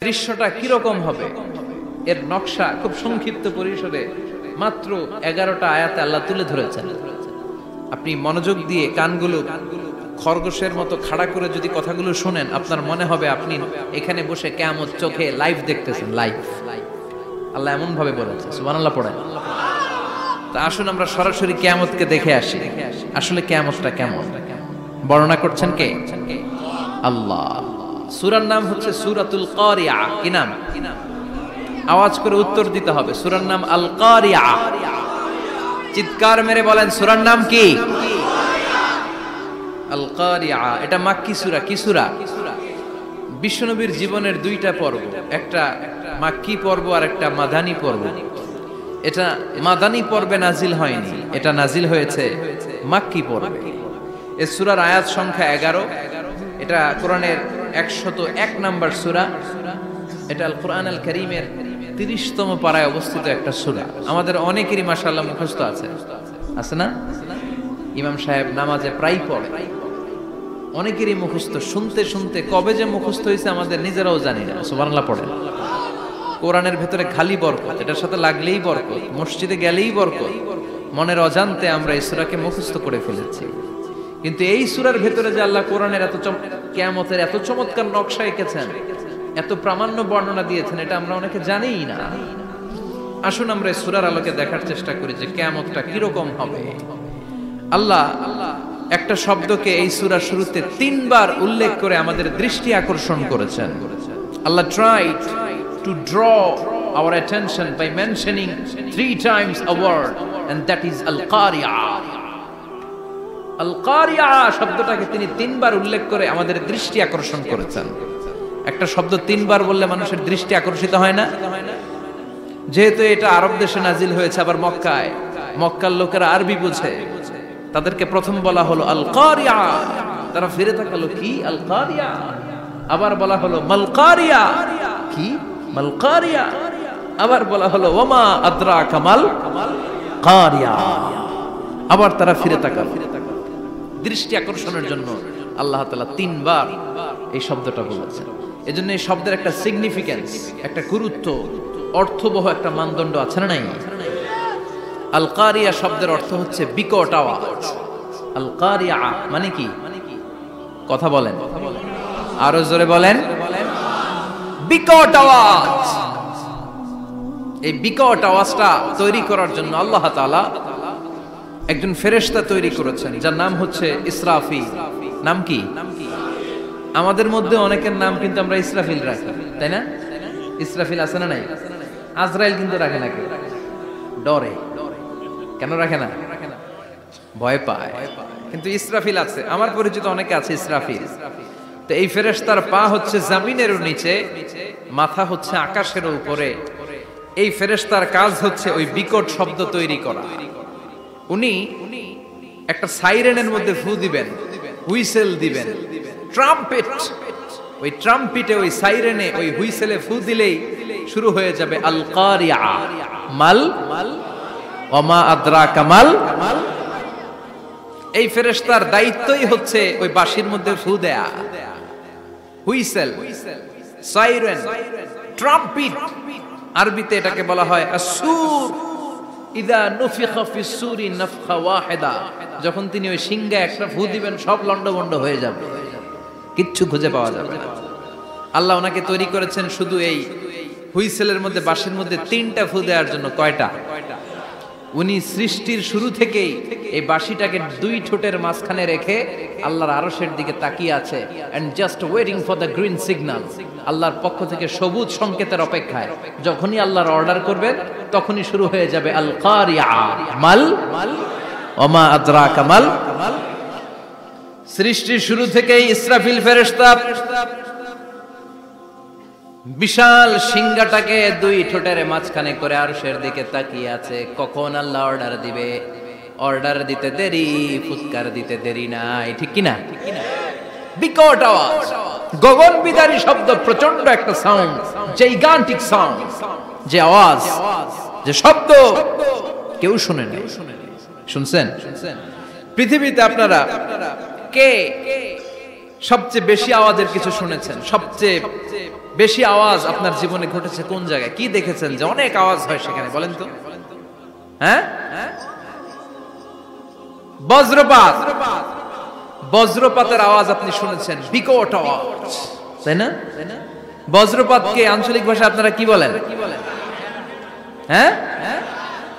দৃশ্যটা কিরকম হবে এর নকশা খুব সংক্ষিপ্ত পরিসরে মাত্র 11টা আয়াতে আল্লাহ তুলে ধরেছেন। আপনি মনোযোগ দিয়ে কানগুলো খরগোশের মতো খাড়া করে যদি কথাগুলো শুনেন, আপনার মনে হবে আপনি এখানে বসে কিয়ামত চোখে লাইভ দেখতেছেন। লাইভ আল্লাহ এমন ভাবে বলেছে, সুবহানাল্লাহ পড়েন। তা আসুন আমরা সরাসরি কিয়ামতকে দেখে আসি। আসলে কিয়ামতটা কেমন বর্ণনা করছেন কে? আল্লাহ। সূরার নাম হচ্ছে সূরাতুল কারিয়া। কি নাম? আওয়াজ করে উত্তর দিতে হবে। সূরার নাম আল কারিয়া। চিৎকার মেরে বলেন সূরার নাম কি? আল কারিয়া। এটা মাক্কি সূরা। কি সূরা? বিশ্বনবীর জীবনের দুইটা পর্ব, একটা মাক্কি পর্ব আর একটা মাদানী পর্ব। এটা মাদানী পর্বে নাজিল হয়নি, এটা নাজিল হয়েছে মাক্কি পর্বে। এই সূরার আয়াত সংখ্যা 11। এটা কোরআনের 101 নম্বর সূরা। এটা আল কোরআন আল কারীমের 30তম পারায় অবস্থিত একটা সূরা। আমাদের অনেকেরই মাশাআল্লাহ মুখস্থ আছে, আছে না? ইমাম সাহেব নামাজে প্রায় পড়ে, অনেকেরই মুখস্থ। শুনতে শুনতে কবে যে মুখস্থ হয়েছে আমাদের নিজেরাও জানি না। সুবহানাল্লাহ পড়েন। কোরআনের ভেতরে খালি বরকত, এটার সাথে লাগলেই বরকত, মসজিদে গেলেই বরকত। মনের অজান্তে আমরা এই সূরাকে মুখস্থ করে ফেলেছি। কিন্তু এই সূরার ভেতরে যে আল্লাহ কোরআনের কিয়ামতের এত চমৎকার নকশা এঁকেছেন, এত প্রামাণ্য বর্ণনা দিয়েছেন, এটা আমরা অনেকে জানিই না। আসুন আমরা এই সূরার আলোকে দেখার চেষ্টা করি যে কিয়ামতটা কিরকম হবে। আল্লাহ একটা শব্দকে এই সূরার শুরুতে 3 বার উল্লেখ করে আমাদের দৃষ্টি আকর্ষণ করেছেন। আল্লাহ tried to draw our attention by mentioning 3 times a word, and that is al-qari'ah. al-qari'ah শব্দটাকে তিনি 3 বার উল্লেখ করে আমাদের দৃষ্টি আকর্ষণ করেছেন। একটা শব্দ 3 বার বললে মানুষের দৃষ্টি আকর্ষিত হয় না? যেহেতু এটা আরব দেশে নাজিল হয়েছে, আবার মক্কায়, মক্কার লোকেরা আরবি বুঝে, তাদেরকে প্রথম বলা হলো আল কারিয়া। তারা ফিরে তাকালো, কি আল কারিয়া? আবার বলা হলো মাল কারিয়া। কি মাল কারিয়া? আবার বলা হলো ওমা আদরাকা মাল কারিয়া। আবার তারা ফিরে তাকালো। দৃষ্টি আকর্ষণের জন্য আল্লাহ তাআলা 3 বার এই শব্দটা বলেছেন। এজন্য এই শব্দের একটা সিগনিফিকেন্স, একটা গুরুত্ব, অর্থবহ একটা মানদণ্ড আছে না নাই? আল কারিয়া শব্দের অর্থ হচ্ছে বিকট আওয়াজ। আল কারিয়া মানে কি? কথা বলেন, আরো জোরে বলেন। বিকট আওয়াজ। এই বিকট আওয়াজটা তৈরি করার জন্য আল্লাহ তাআলা একজন ফেরেশতা তৈরি করেছেন, যার নাম হচ্ছে ইসরাফিল। নাম কি? আমাদের মধ্যে অনেকের নাম কিন্তু আমরা ইসরাফিল রাখি, তাই না? ইসরাফিল আছে না নাই? আজরাইল কিন্তু রাখে না, কেউ ডরে। কেন রাখে না? ভয় পায়। কিন্তু ইসরাফিল আছে, আমার পরিচিত অনেকে আছে ইসরাফিল। তো এই ফেরেশতার পা হচ্ছে জমিনের নিচে, মাথা হচ্ছে আকাশের উপরে। এই ফেরেশতার কাজ হচ্ছে ওই বিকট শব্দ তৈরি করা। উনি একটা সাইরেনের মধ্যে ফু দিবেন, হুইসেল দিবেন, ট্রাম্পেট। ওই ট্রাম্পিটে, ওই সাইরেনে, ওই হুইসেলে ফু দিলেই শুরু হয়ে যাবে আল কারিয়া। মাল ওমা আদরাকা মাল। এই ফেরেশতার দায়িত্বই হচ্ছে ওই বাঁশির মধ্যে ফু দেয়া। Whistle, siren, trumpet. আরবিতে এটাকে বলা হয় আসসুর। ইদা নুফিখা ফিস সূরি নাফখা ওয়াহিদা। যখন তিনি ওই সিংহে একটা ফু দিবেন, সব লন্ডভন্ড হয়ে যাবে, কিচ্ছু খুঁজে পাওয়া যাবে না। আল্লাহ ওনাকে তৈরি করেছেন শুধু এই হুইসেলের মধ্যে, বাঁশির মধ্যে 3টা ফু দেওয়ার জন্য। কয়টা? উনি সৃষ্টির শুরু থেকেই এই বাঁশিটাকে 2 ঠোঁটের মাঝখানে রেখে আল্লাহর আরশের দিকে তাকিয়ে আছে, and just waiting for the green signal. আল্লাহর পক্ষ থেকে সবুজ সংকেতের অপেক্ষায়। যখনই আল্লাহর অর্ডার করবেন, তখনই শুরু হয়ে যাবে আল কারিয়া। মাল ওমা আদরাকা মাল। সৃষ্টির শুরু থেকেই ইসরাফিল ফেরেশতা বিশাল সিংহাটাকে 2 ঠোঁটের মাঝখানে করে আরশের দিকে তাকিয়ে আছে, কখন আল্লাহ অর্ডার দিবে। অর্ডার দিতে দেরি, ফুৎকার দিতে দেরি নাই, ঠিক কিনা? বিকট আওয়াজ, গগন বিদারী শব্দ, প্রচন্ড একটা সাউন্ড, জাইগান্টিক সাউন্ড, যে আওয়াজ, যে শব্দ কেউ শুনে নাই। শুনছেন? পৃথিবীতে আপনারা কে সবচেয়ে বেশি আওয়াজের কিছু শুনেছেন? সবচেয়ে বেশি আওয়াজ আপনার জীবনে ঘটেছে কোন জায়গায়? কি দেখেছেন যে অনেক আওয়াজ হয় সেখানে? বলেন তো। হ্যাঁ, বজ্রপাত। বজ্রপাতের আওয়াজ আপনি শুনেছেন, বিকট আওয়াজ, তাই না? বজ্রপাতকে আঞ্চলিক ভাষায় আপনারা কি বলেন? হ্যাঁ,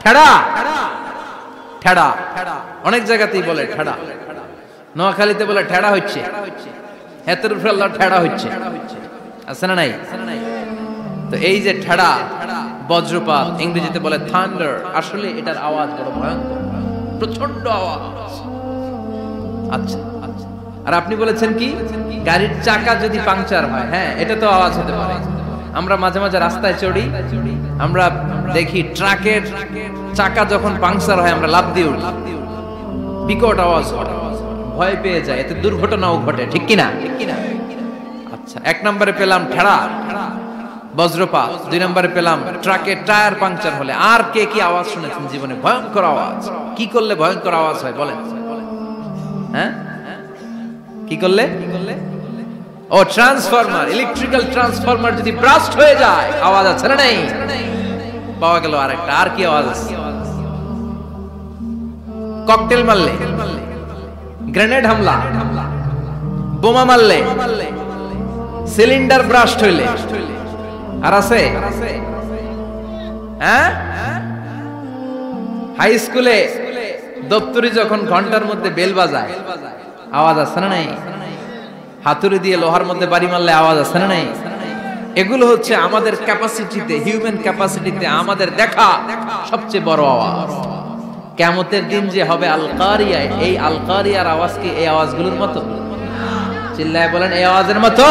ঠেড়া। ঠেড়া অনেক জায়গাতেই বলে ঠেড়া। নোয়াখালীতে বলে ঠেড়া হচ্ছে, হেতের উপরে আল্লাহ ঠেড়া হচ্ছে, আছে না নাই? তো এই যে ঠেড়া, বজ্রপাত, ইংরেজিতে বলে থান্ডার, আসলে এটার আওয়াজ বড় ভয়ঙ্কর, প্রচন্ড আওয়াজ। আচ্ছা, আর আপনি বলেছেন কি, গাড়ির চাকা যদি পাংচার হয়, হ্যাঁ এটা তো আওয়াজ হতে পারে। আমরা মাঝে মাঝে রাস্তায় চড়ি, আমরা দেখি ট্রাকের চাকা যখন পাংচার হয় আমরা লাফ দিয়ে উঠি, বিকট আওয়াজ হয়, ভয় পেয়ে যায়, এতে দুর্ঘটনাও ঘটে, ঠিক কিনা? আচ্ছা, এক নম্বরে পেলাম ঠেড়া, বজ্রপাত। দুই নম্বরে পেলাম ট্রাকের টায়ার পাংচার হলে। আর কে কি আওয়াজ শুনেছেন জীবনে? ভয়ঙ্কর আওয়াজ। কি করলে ভয়ঙ্কর আওয়াজ হয় বলেন? হ্যাঁ, কি করলে? ও ট্রান্সফরমার, ইলেকট্রিক্যাল ট্রান্সফরমার যদি ব্রাস্ট হয়ে যায় আওয়াজ আছে না নাই? পাওয়া গেল আরেকটা। আর কি আওয়াজ আছে? ককটেল মারলে, গ্রেনেড হামলা, বোমা মারলে, সিলিন্ডার ব্রাস্ট হইলে। আর আছে? হ্যাঁ, হাই স্কুলে দপ্তরি যখন ঘন্টার মধ্যে বেল বাজায় আওয়াজ আছে না নাই? হাতুড়ি দিয়ে লোহার মধ্যে বাড়ি মারলে আওয়াজ আছে না নাই? এগুলো হচ্ছে আমাদের ক্যাপাসিটিতে, হিউম্যান ক্যাপাসিটিতে আমাদের দেখা সবচেয়ে বড় আওয়াজ। কিয়ামতের দিন যে হবে আল কারিয়া, এই আল কারিয়ার আওয়াজ কি এই আওয়াজগুলোর মতো? চিল্লায় বলেন, এই আওয়াজের মতো।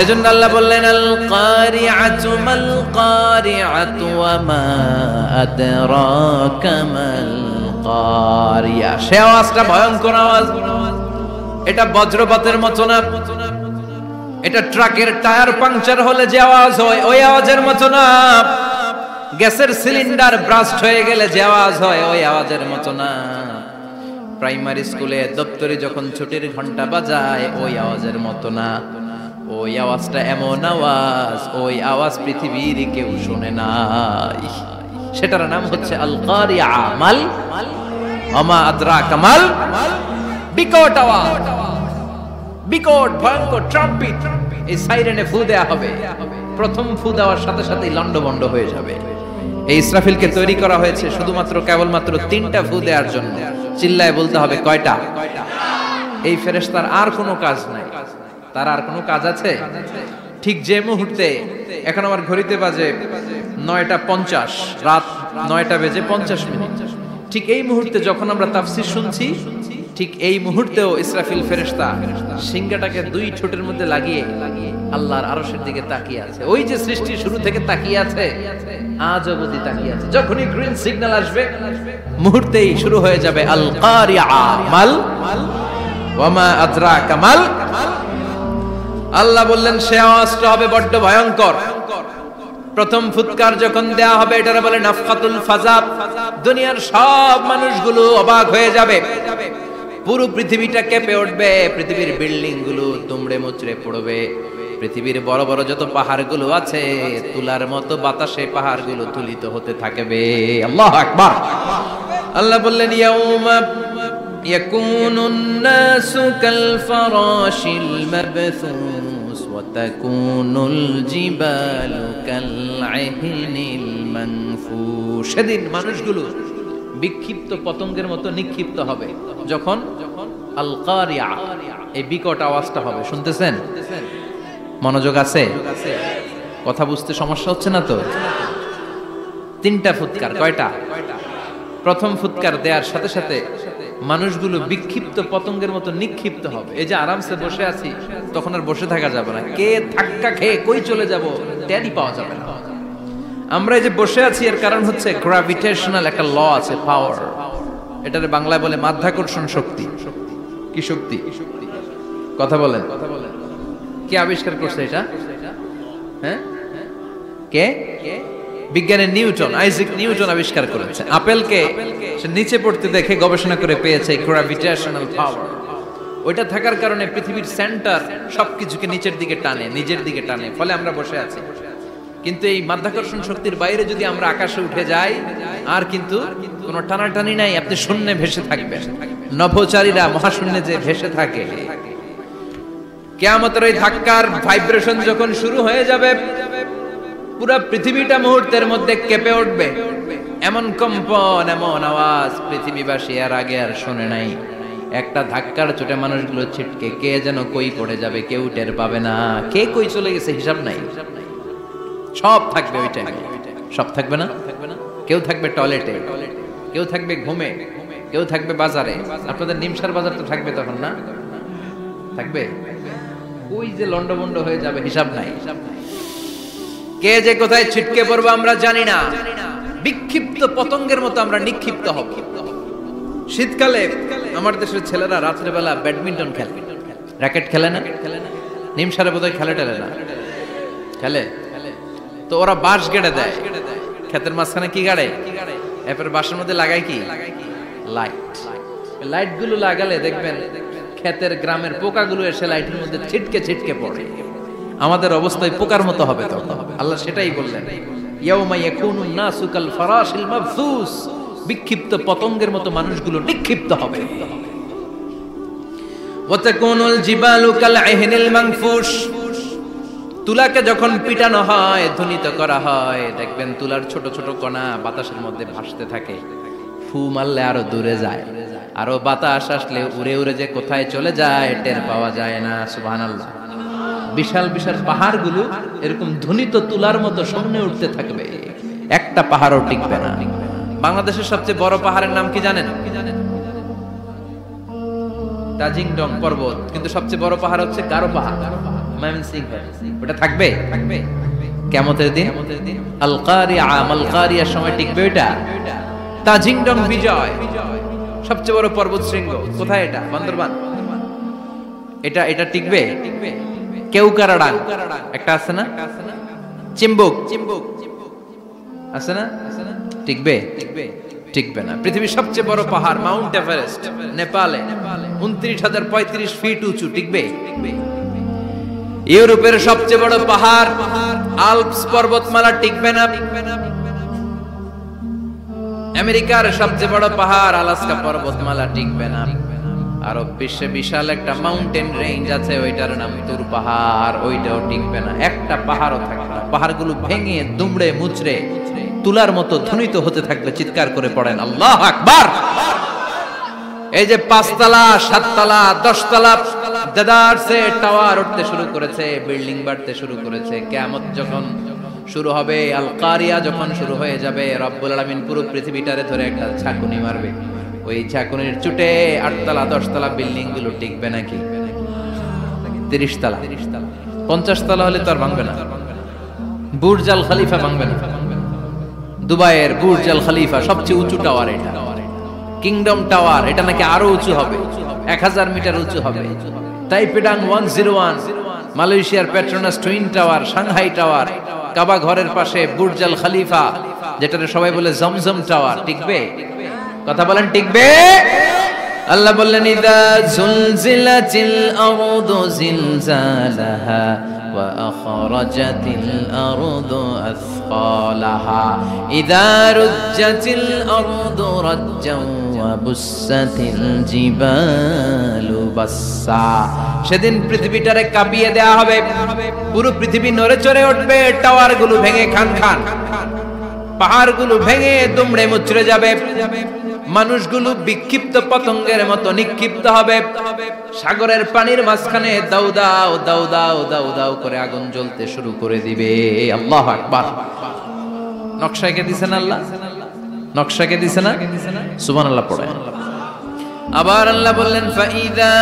এজন্য আল্লাহ বললেন, আল কারিআতু মাল কারিআতু ওয়া মা আদরাকা মাল কারিয়া। সে আওয়াজটা ভয়ঙ্কর আওয়াজ। এটা বজ্রপাতের মতো না, এটা ট্রাকের টায়ার পাংচার হলে যে আওয়াজ হয় ওই আওয়াজের মতো না, গ্যাসের সিলিন্ডার ব্রাস্ট হয়ে গেলে যে আওয়াজ হয় ওই আওয়াজের মতো না, প্রাইমারি স্কুলে দপ্তরে যখন ছুটির ঘন্টা বাজায় ওই আওয়াজের মতো না। ওই আওয়াজটা এমন আওয়াজ, ওই আওয়াজ পৃথিবীর কেউ শুনে নাই। সেটার নাম হচ্ছে আল কারিয়া, মাল ওমা আদরাকা মাল, বিকট আওয়াজ, বিকট ভয়ঙ্কর ট্রাম্পিট। এই সাইরেনে ফু দেয়া হবে, প্রথম ফু দেওয়ার সাথে সাথেই লন্ডভন্ড হয়ে যাবে। এই ইসরাফিলকে তৈরি করা হয়েছে শুধুমাত্র কেবলমাত্র 3টা ফু দেওয়ার জন্য। চিল্লায় বলতে হবে কয়টা? এই ফেরেশতার আর কোনো কাজ নাই। তার আর কোনো কাজ আছে? ঠিক যে মুহূর্তে, এখন আমার ঘড়িতে বাজে 9:50, রাত 9টা বেজে 50 মিনিট, ঠিক এই মুহূর্তে যখন আমরা তাফসীর শুনছি, ঠিক এই মুহূর্তেও ইসরাফিল ফেরেশতা সিংহাটাকে 2 ঠোঁটের মধ্যে লাগিয়ে আল্লাহর আরশের দিকে তাকিয়ে আছে। ওই যে সৃষ্টি শুরু থেকে তাকিয়ে আছে, আজ অবধি তাকিয়ে আছে। যখনই গ্রিন সিগন্যাল আসবে মুহূর্তেই শুরু হয়ে যাবে আল কারিয়া মাল ওয়া মা আদরাকা মাল। আল্লাহ বললেন সে আওয়াজটা হবে বড্ড ভয়ঙ্কর। প্রথম ফুৎকার যখন দেয়া হবে এটারে বলে নাফখাতুল ফাজা। দুনিয়ার সব মানুষগুলো অবাক হয়ে যাবে, পুরো পৃথিবীটা কেঁপে উঠবে, পৃথিবীর বিল্ডিং গুলো দুমড়ে মুচড়ে পড়বে, পৃথিবীর বড় বড় যত পাহাড়গুলো আছে তুলার মতো বাতাসে পাহাড়গুলো তুলিত হতে থাকবে। আল্লাহু আকবার। আল্লাহ বললেন ইয়াউমা ইয়াকুনুন নাসু কাল ফারাশিল মাবথুস ওয়া তাকুনুল জিবালু কাল আহিনিল মানফুশ। সেদিন মানুষগুলো বিক্ষিপ্ত পতঙ্গের মতো নিক্ষিপ্ত হবে যখন আল কারিয়া, এই বিকট আওয়াজটা হবে। শুনতেছেন? মনোযোগ আছে? কথা বুঝতে সমস্যা হচ্ছে না তো? 3টা ফুৎকার। কয়টা? প্রথম ফুৎকার দেওয়ার সাথে সাথে মানুষগুলো বিক্ষিপ্ত পতঙ্গের মতো নিক্ষিপ্ত হবে। এই যে আরামসে বসে আছি, তখন আর বসে থাকা যাবে না। কে ধাক্কা খেয়ে কই চলে যাব টেরই পাওয়া যাবে না। আমরা এই যে বসে আছি এর কারণ হচ্ছে গ্র্যাভিটেশনাল একটা ল আছে, পাওয়ার। এটারে বাংলায় বলে মাধ্যাকর্ষণ শক্তি। কি শক্তি? কথা বলেন। কে আবিষ্কার করছে এটা? হ্যাঁ, কে? বিজ্ঞানের নিউটন, আইজাক নিউটন আবিষ্কার করেছে। আপেলকে সে নিচে পড়তে দেখে গবেষণা করে পেয়েছে গ্র্যাভিটেশনাল পাওয়ার। ওইটা থাকার কারণে পৃথিবীর সেন্টার সবকিছুকে নিচের দিকে টানে, নিজের দিকে টানে, ফলে আমরা বসে আছি। কিন্তু এই মাধ্যাকর্ষণ শক্তির বাইরে যদি আমরা আকাশে উঠে যাই, আর কিন্তু কোনো টানাটানি নাই, আপনি শূন্যে ভেসে থাকবেন। নভোচারীরা মহাশূন্যে যে ভেসে থাকে, কিয়ামতের ওই ধাক্কার ভাইব্রেশন যখন শুরু হয়ে যাবে, পুরো পৃথিবীটা মুহূর্তের মধ্যে কেঁপে উঠবে। এমন কম্পন, এমন আওয়াজ পৃথিবীবাসী এর আগে আর শোনে নাই। একটা ধাক্কার চোটে মানুষগুলো ছিটকে কে যেন কই পড়ে যাবে, কেউ টের পাবে না। কে কই চলে গেছে হিসাব নাই। সব থাকবে ওই টাইমে, সব থাকবে না। কেউ থাকবে টয়লেটে, কেউ থাকবে ঘুমে, কেউ থাকবে বাজারে। আপনাদের নিমসার বাজার তো থাকবে তখন, না থাকবে? ওই যে লন্ডভন্ড হয়ে যাবে, হিসাব নাই। কে যে কোথায় ছিটকে পড়বো আমরা জানি না। বিক্ষিপ্ত পতঙ্গের মতো আমরা নিক্ষিপ্ত হব। শীতকালে আমার দেশের ছেলেরা রাত্রেবেলা ব্যাডমিন্টন খেলে, র্যাকেট খেলে না? নিমসারে বোধহয় খেলে টেলে না, খেলে। তো ওরা বাঁশ গেড়ে দেয় ক্ষেতের মাঝখানে। কি গাড়ে? এরপর বাঁশের মধ্যে লাগায় কি? লাইট। লাইট গুলো লাগালে দেখবেন ক্ষেতের গ্রামের পোকাগুলো এসে লাইটের মধ্যে ছিটকে ছিটকে পড়ে। আমাদের অবস্থায় পোকার মতো হবে তখন। আল্লাহ সেটাই বললেন, ইয়াউমা ইয়াকুনুন নাসু কাল ফারাশিল মাবসুস। বিক্ষিপ্ত পতঙ্গের মতো মানুষগুলো নিক্ষিপ্ত হবে। ওয়া তাকুনুল জিবালু কাল আহিনিল মানফুশ। তুলাকে যখন পিটানো হয়, ধ্বনিত করা হয়, দেখবেন তুলার ছোট ছোট কণা বাতাসের মধ্যে ভাসতে থাকে। ফু মারলে আরো দূরে যায়, আরো বাতাস আসলে উড়ে উড়ে যে কোথায় চলে যায় টের পাওয়া যায় না। সুবহানাল্লাহ। বিশাল বিশাল পাহাড়গুলো এরকম ধ্বনিত তুলার মতো সামনে উঠতে থাকবে, একটা পাহাড়ও টিকবে না। বাংলাদেশের সবচেয়ে বড় পাহাড়ের নাম কি জানেন? তাজিংডং পর্বত। কিন্তু সবচেয়ে বড় পাহাড় হচ্ছে গারো পাহাড়, ময়মনসিংহ। ওটা থাকবে কিয়ামতের দিন। আল কারিয়া, মাল কারিয়ার সময় টিকবে ওটা। তাজিংডং বিজয় সবচেয়ে বড় পর্বত শৃঙ্গ। কোথায় এটা? বান্দরবান। এটা টিকবে? কেউকারাডাং একটা আছে না? চিম্বুক আছে না? টিকবে? টিকবে না। পৃথিবীর সবচেয়ে বড় পাহাড় মাউন্ট এভারেস্ট নেপালে 29,035 ফিট উঁচু, টিকবে? ইউরোপের সবচেয়ে বড় পাহাড় আল্পস পর্বতমালা টিকবে না। আমেরিকার সবচেয়ে বড় পাহাড় আলাস্কা পর্বতমালা টিকবে না। আরব বিশ্বে বিশাল একটা মাউন্টেন রেঞ্জ আছে, ওইটার নাম তুর পাহাড়, ওইটাও টিকবে না। একটা পাহাড়ও থাকবে না। পাহাড়গুলো ভেঙে দুমড়ে মুচড়ে তুলার মতো ধ্বনিত হতে থাকবে। চিৎকার করে পড়েন আল্লাহু আকবার। এই যে 5 তলা, 7 তলা, 10 তলা দেদারসে টাওয়ার উঠতে শুরু করেছে, বিল্ডিং বাড়তে শুরু করেছে। কিয়ামত যখন শুরু হবে, আল কারিয়া যখন শুরু হয়ে যাবে, রব্বুল আলামিন পুরো পৃথিবীটারে ধরে একটা ঝাঁকুনি মারবে। ওই ঝাঁকুনির চুটে 8 তলা 10 তলা বিল্ডিং গুলো টিকবে নাকি? 30 তলা 50 তলা হলে তো আর ভাঙবে না। বুর্জ আল খলিফা ভাঙবে না। দুবাইয়ের বুর্জ আল খলিফা সবচেয়ে উঁচু টাওয়ার এটা। কিংডম টাওয়ার, এটা নাকি আরো উঁচু হবে, 1000 মিটার উঁচু হবে। তাইপেডাং 101, মালয়েশিয়ার Petronas twin tower, Shanghai tower, Kaaba ঘরের পাশে বুর্জ আল খলিফা, যেটাকে সবাই বলে জমজম টাওয়ার, টিকবে? কথা বলেন, টিকবে? আল্লাহ বললেন, ইযা জুলজিলাতিল আরদু জিলজালাহা ওয়া আখরাজাতিল আরদু আসকালাহা ইযা রুজ্জাতিল আরদু রাজ্জান ওয়া বুসাতিল জিবালু বাসসা। সেদিন পৃথিবীটারে কাঁপিয়ে দেয়া হবে, পুরো পৃথিবী নড়ে চড়ে উঠবে, টাওয়ারগুলো ভেঙে খান খান, পাহাড়গুলো ভেঙে দুমড়ে মুচড়ে যাবে, মানুষগুলো বিক্ষিপ্ত পতঙ্গের মতো নিক্ষিপ্ত হবে। সাগরের পানির মাঝখানে দাউ দাউ দাউ দাউ দাউ দাউ করে আগুন জ্বলতে শুরু করে দিবে। আল্লাহু আকবার। নকশা কে দিছেন আল্লাহ? নকশা কে দিছেন না? সুবহানাল্লাহ পড়েন। আবার আল্লাহ বললেন, ফাইদা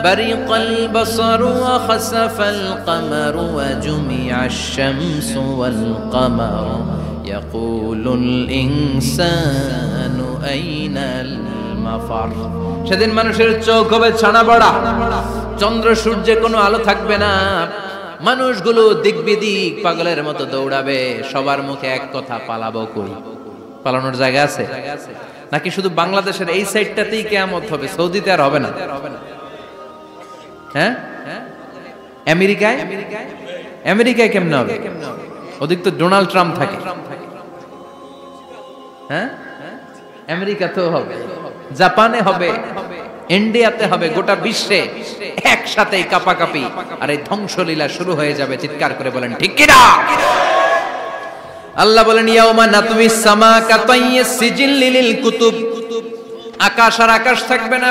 বারিকাল বাসারু ওয়া খাসাফাল কামারু ওয়া জুমিআশ শামসু ওয়াল কামারু ইয়াকুলুল ইনসানু আইনাল মাফার। সেদিন মানুষের চোখ হবে ছানা বড়া, চন্দ্র সূর্যে কোনো আলো থাকবে না, মানুষগুলো দিক বিদিক পাগলের মতো দৌড়াবে। সবার মুখে এক কথা, পালাবো কই? পালানোর জায়গা আছে নাকি শুধু বাংলাদেশের এই সাইডটাতেই কিয়ামত হবে? সৌদিতে আর হবে না। হ্যাঁ আমেরিকায় আমেরিকায় কেমন হবে? ওদিক তো ডোনাল্ড ট্রাম্প থাকে। হ্যাঁ আমেরিকাতেও হবে, জাপানে হবে, ইন্ডিয়াতে হবে, গোটা বিশ্বে একসাথে কাপাকাপি আর এই ধ্বংসলীলা শুরু হয়ে যাবে। চিৎকার করে বলেন ঠিক কিনা? আল্লাহ বলেন ইয়াউমা নাতমিস সামা কাতাইয়িস সিজিল লিল কুতুব। আকাশ আর আকাশ থাকবে না,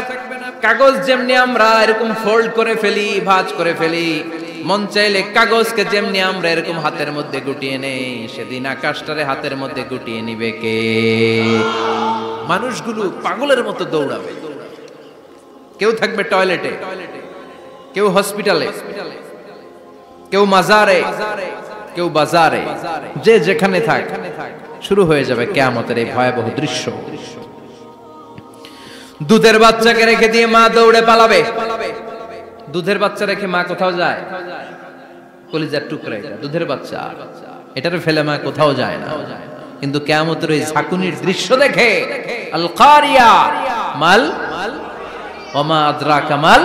কাগজ যেমনি আমরা এরকম ফোল্ড করে ফেলি, ভাঁজ করে ফেলি, মন চাইলে কাগজকে যেমনি আমরা এরকম হাতের মধ্যে গুটিয়ে নেই, সেদিন আকাশটারে হাতের মধ্যে গুটিয়ে নিবে কে? মানুষগুলো পাগলের মতো দৌড়াবে। কেউ থাকবে টয়লেটে, কেউ হসপিটালে, কেউ মাজারে, কেউ বাজারে, যে যেখানে থাক, শুরু হয়ে যাবে কিয়ামতের এই ভয়াবহ দৃশ্য। দুধের বাচ্চাকে রেখে দিয়ে মা দৌড়ে পালাবে। দুধের বাচ্চা রেখে মা কোথাও যায়? কলিজার টুকরা এটা, দুধের বাচ্চা, এটারে ফেলে মা কোথাও যায় না। কিন্তু কিয়ামতের ওই ঝাঁকুনির দৃশ্য দেখে আল কারিয়া মাল ওমা আদরাকা মাল,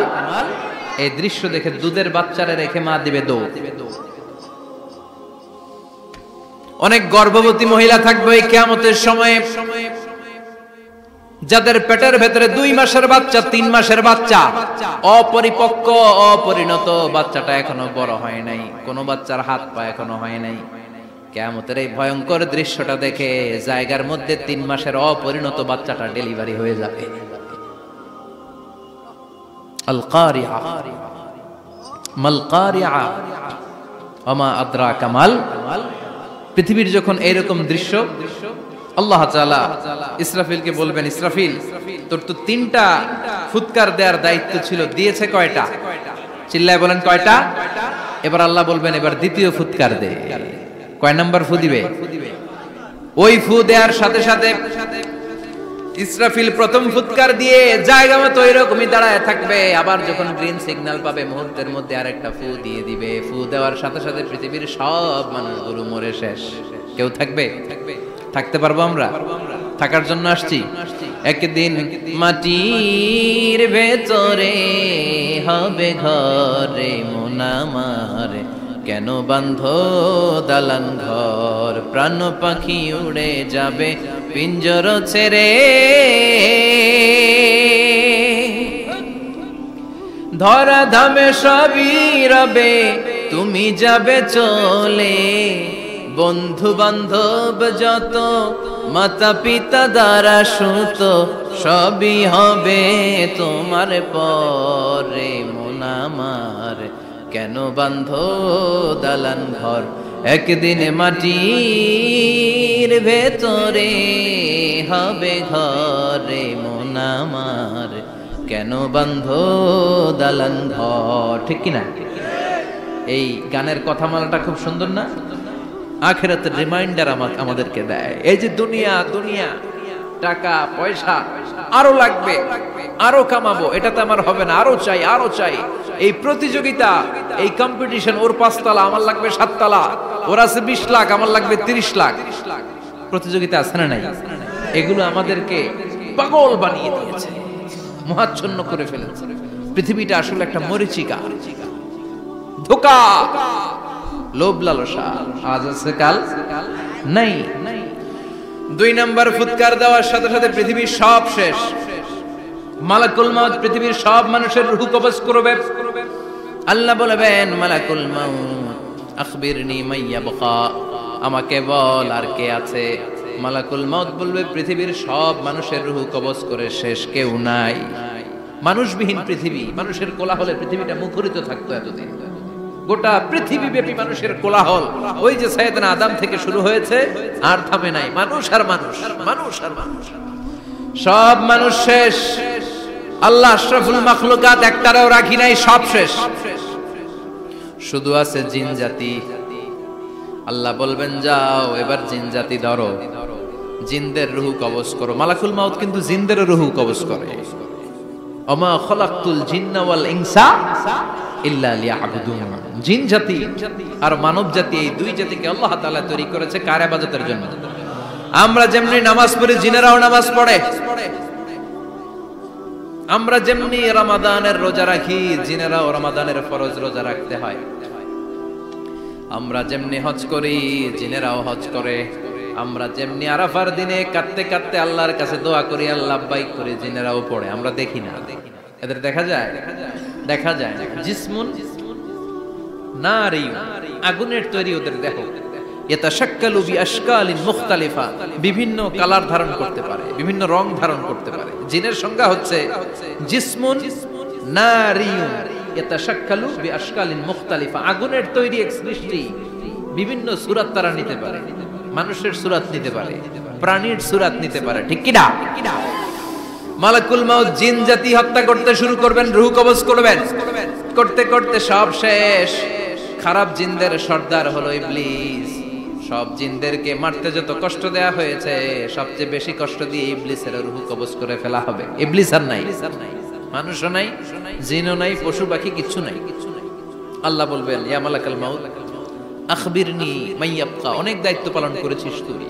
এই দৃশ্য দেখে দুধের বাচ্চারে রেখে মা দিবে দৌড়। অনেক গর্ভবতী মহিলা থাকবে এই কিয়ামতের সময়ে, যাদের পেটের ভেতরে 2 মাসের বাচ্চা, 3 মাসের বাচ্চা, অপরিপক্ক অপরিণত, বাচ্চাটা এখনো বড় হয় নাই, কোন বাচ্চার হাত পা এখনো হয় নাই। কিয়ামতের এই ভয়ঙ্কর দৃশ্যটা দেখে জায়গার মধ্যে 3 মাসের অপরিণত বাচ্চাটা ডেলিভারি হয়ে যাবে। আল কারিয়া মাল কারিয়া ওমা আদরাকা মাল। পৃথিবীর যখন এইরকম দৃশ্য, আল্লাহ তাআলা ইসরাফিলকে বলবেন, ইসরাফিল তোর তো 3টা ফুৎকার দেওয়ার দায়িত্ব ছিল, দিয়েছে কয়টা? চিল্লায় বলেন কয়টা? এবার আল্লাহ বলবেন এবার দ্বিতীয় ফুৎকার দে। কয় নাম্বার ফু দিবে? ওই ফু দেওয়ার সাথে সাথে ইসরাফিল প্রথম ফুৎকার দিয়ে জায়গা মতো এরকমই দাঁড়ায় থাকবে, আবার যখন গ্রিন সিগন্যাল পাবে মুহূর্তের মধ্যে আরেকটা ফু দিয়ে দিবে। ফু দেওয়ার সাথে সাথে পৃথিবীর সব মানুষগুলো মরে শেষ। কেউ থাকবে? থাকতে পারবো আমরা? থাকার জন্য আসছি। একদিন মাটির ভেতরে হবে ঘরে মন আমার, কেন বাঁধো দালান ঘর, প্রাণ পাখি উড়ে যাবে পিঞ্জর ছেড়ে, ধরা ধামে সবই রবে তুমি যাবে চলে, বন্ধু বান্ধব যত মাতা পিতা দ্বারা সুত সবই হবে তোমার পরে মন আমার, কেন বাঁধো দালান ঘর, একদিন মাটির ভেতরে হবে ঘরে মন আমার, কেন বাঁধো দালান ঘর। ঠিক কিনা? এই গানের কথামালাটা খুব সুন্দর না? আখিরাতের রিমাইন্ডার আমাদেরকে দেয়। এই যে দুনিয়া দুনিয়া, টাকা পয়সা আরো লাগবে, আরো কামাবো, এটাতে আমার হবে না, আরো চাই আরো চাই। এই প্রতিযোগিতা, এই কম্পিটিশন, ওর 5 তলা আমার লাগবে 7 তলা, ওর আছে 20 লাখ আমার লাগবে 30 লাখ, প্রতিযোগিতা আছে না নাই? এগুলো আমাদেরকে পাগল বানিয়ে দিয়েছে, মোহাচ্ছন্ন করে ফেলেছে। পৃথিবীটা আসলে একটা মরীচিকা, ধোঁকা, লোভ লালসা, আজ আছে কাল নাই। 2 নাম্বার ফুৎকার দেওয়ার সাথে সাথে পৃথিবীর সব শেষ। মালাকুল মাউত পৃথিবীর সব মানুষের রূহ কবজ করবে। আল্লাহ বলবেন মালাকুল মাউত আখবিরনি মাইয়া বাকা, আমাকে বল আর কে আছে। মালাকুল মাউত বলবে পৃথিবীর সব মানুষের রূহ কবজ করে শেষ, কেউ নাই। মানুষবিহীন পৃথিবী, মানুষের কোলাহলে পৃথিবীটা মুখরিত থাকতো এতদিন। গোটা পৃথিবী ব্যাপী মানুষের কোলাহল, ওই যে সাইয়েদনা আদম থেকে শুরু হয়েছে, আর থামে নাই। মানুষ আর মানুষ, মানুষ আর মানুষ, সব মানুষ শেষ। আল্লাহ আশরাফুল মাখলুকাত একটারও রাখি নাই, সব শেষ। শুধু আছে জিন জাতি। আল্লাহ বলবেন যাও এবার জিন জাতি ধরো, জিনদের রূহ কবজ করো। মালাকুল মাউত কিন্তু জিনদের রূহ কবজ করে। ওমা খলাকতুল জিন্না ওয়াল ইনসা ইল্লা লিয়াবুদুন। জিন জাতি আর মানব জাতি, এই 2 জাতিকে আল্লাহ তাআলা তৈরি করেছে কার ইবাদতের জন্য। আমরা যেমনি নামাজ পড়ি, জিনেরাও নামাজ পড়ে। আমরা যেমনি রমাদানের রোজা রাখি, জিনেরাও রমাদানের ফরজ রোজা রাখতে হয়। আমরা যেমনি হজ করি, জিনেরাও হজ করে। আমরা যেমনি আরাফার দিনে কাঁদতে কাঁদতে আল্লাহর কাছে দোয়া করি, আল্লাহ লাব্বাইক করে, জিনেরাও পড়ে। আমরা দেখি না, এদের দেখা যায়? দেখা যায় না। জিসমুন নারী, আগুনের তৈরি ওদের দেহ। ইয়াতাশাক্কালু বিআশকালিন মুখতালিফা, বিভিন্ন কালার ধারণ করতে পারে, বিভিন্ন রং ধারণ করতে পারে। জিনের সংজ্ঞা হচ্ছে জিসমুন নারিয়ুন ইয়াতাশাক্কালু বিআশকালিন মুখতালিফা, আগুনের তৈরি এক সৃষ্টি। বিভিন্ন সূরত তারা নিতে পারে, মানুষের সূরত নিতে পারে, প্রাণীর সূরত নিতে পারে, ঠিক কি না? মালাকুল মাউত জিন জাতি হত্যা করতে শুরু করবেন, রূহ কবজ করবেন। করতে করতে সব শেষ। খারাপ জিনদের সর্দার হলো ইবলিস। সব জিনদেরকে মারতে যত কষ্ট দেয়া হয়েছে, সবচেয়ে বেশি কষ্ট দিয়ে ইবলিসের রূহ কবজ করে ফেলা হবে। ইবলিস আর নাই, মানুষও নাই, জিনও নাই, পশু পাখি কিচ্ছু নাই। আল্লাহ বলবেন, ইয়া মালাকাল মাউত আখবিরনি মাইয়াবকা, অনেক দায়িত্ব পালন করেছিস তুই।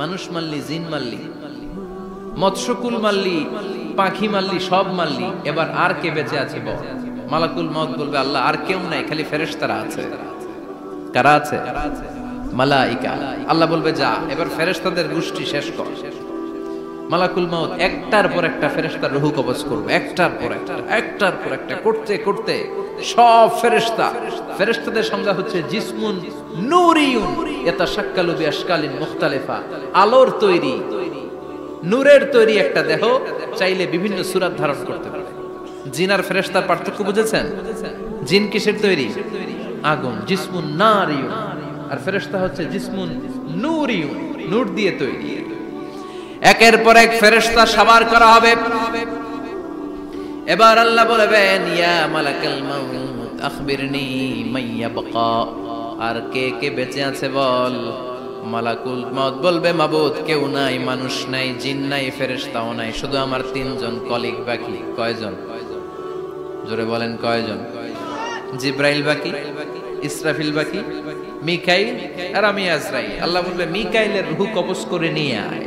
মানুষ মারলি, জিন মারলি, মৎস্যকুল মারলি, পাখি মারলি, সব মারলি, এবার আর কে বেঁচে আছে বল? মালাকুল মাউত বলবে, আল্লাহ আর কেউ নাই, খালি ফেরেশতারা আছে। কারা আছে? মালাইকা। আল্লাহ বলবে, যা এবার ফেরেশতাদের গোষ্ঠী শেষ কর। মালাকুল মাউত একটার পর একটা ফেরেশতার রূহ কবজ করবে, একটার পর একটা, একটার পর একটা করতে করতে সব ফেরেশতা। ফেরেশতাদের সংজ্ঞা হচ্ছে জিসমুন নূরিয়ুন ইয়াতাশাক্কালু বিআশকালিন মুখতালিফা, আলোর তৈরি, নূরের তৈরি একটা দেহ, চাইলে বিভিন্ন সূরত ধারণ করতে পারে। জিন আর ফেরেশতার পার্থক্য বুঝেছেন? জিন কিসের তৈরি? আগুন, জিসমুন নারিয়ুন। আর ফেরেশতা হচ্ছে জিসমুন নূরিয়ুন, নূর দিয়ে তৈরি। একের পর এক ফেরেশতা সবার করা হবে। এবার আল্লাহ বলবেন, ইয়া মালাকাল মাউত আখবিরনি মাইয়াবকা, আর কে কে বেঁচে আছে বল। মালাকুল মাউত বলবে, মাবুদ কেউ নাই, মানুষ নাই, জিন নাই, ফেরেশতাও নাই, শুধু আমার তিনজন কলিগ বাকি। কয়জন? জোরে বলেন, কয়জন? জিব্রাইল বাকি, ইসরাফিল বাকি, মিকাইল আর আমি আজরাইল। আল্লাহ বলবে, মিকাইলের রূহ কবজ করে নিয়ে আয়।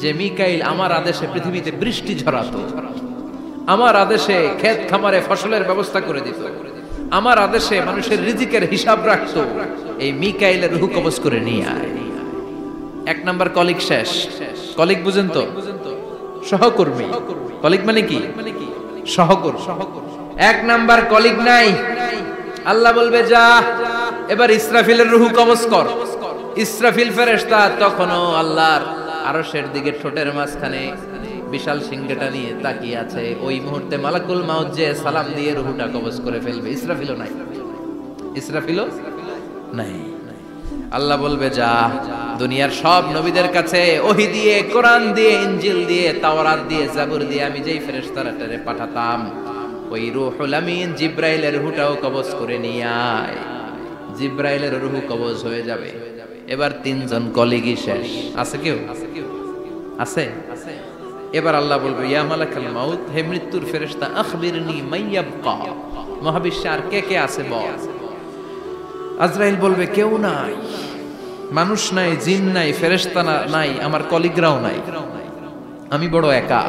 যে মিকাইল আমার আদেশে পৃথিবীতে বৃষ্টি ঝরাতো, আমার আদেশে ক্ষেত খামারে ফসলের ব্যবস্থা করে দিত, আমার আদেশে মানুষের রিজিকের হিসাব রাখতো, এই মিকাইলের রূহ কবজ করে নিয়ে আয়। এক নাম্বার কলিগ শেষ। কলিগ বুঝেন তো? সহকর্মী। কলিগ মানে কি? সহকর্মী। এক নাম্বার কলিগ নাই। আল্লাহ বলবে, যা এবার ইসরাফিলের রূহ কবজ কর। ইসরাফিল ফেরেশতা তখনও আল্লাহর আরশের দিকে ঠোঁটের মাঝখানে বিশাল সিংহটা নিয়ে তাকিয়ে আছে। ওই মুহূর্তে মালাকুল মাউত যে সালাম দিয়ে রূহটা কবজ করে ফেলবে। ইসরাফিলও নাই, ইসরাফিলও নাই। আল্লাহ বলবে, যা দুনিয়ার সব নবীদের কাছে ওহী দিয়ে, কোরআন দিয়ে, ইনজিল দিয়ে, তাওরাত দিয়ে, জাবুর দিয়ে আমি যেই ফেরেশতারে পাঠাতাম, ওই রূহুল আমিন জিব্রাইলের রূহটাও কবজ করে নিয়ে আয়। জিব্রাইলের রূহ কবজ হয়ে যাবে। এবার তিনজন কলিগই শেষ। আছে কেউ? আছে? এবার আল্লাহ বলবে, ইয়া মালাকাল মাউত, হে মৃত্যুর ফেরেশতা, আখবিরনি মাইয়াবকা, মহাবিশ্বে আর কে কে আছে বল। আজরাইল বলবে, কেউ নাই, মানুষ নাই, জিন নাই, ফেরেশতা নাই, আমার কলিগরাও নাই, আমি বড় একা।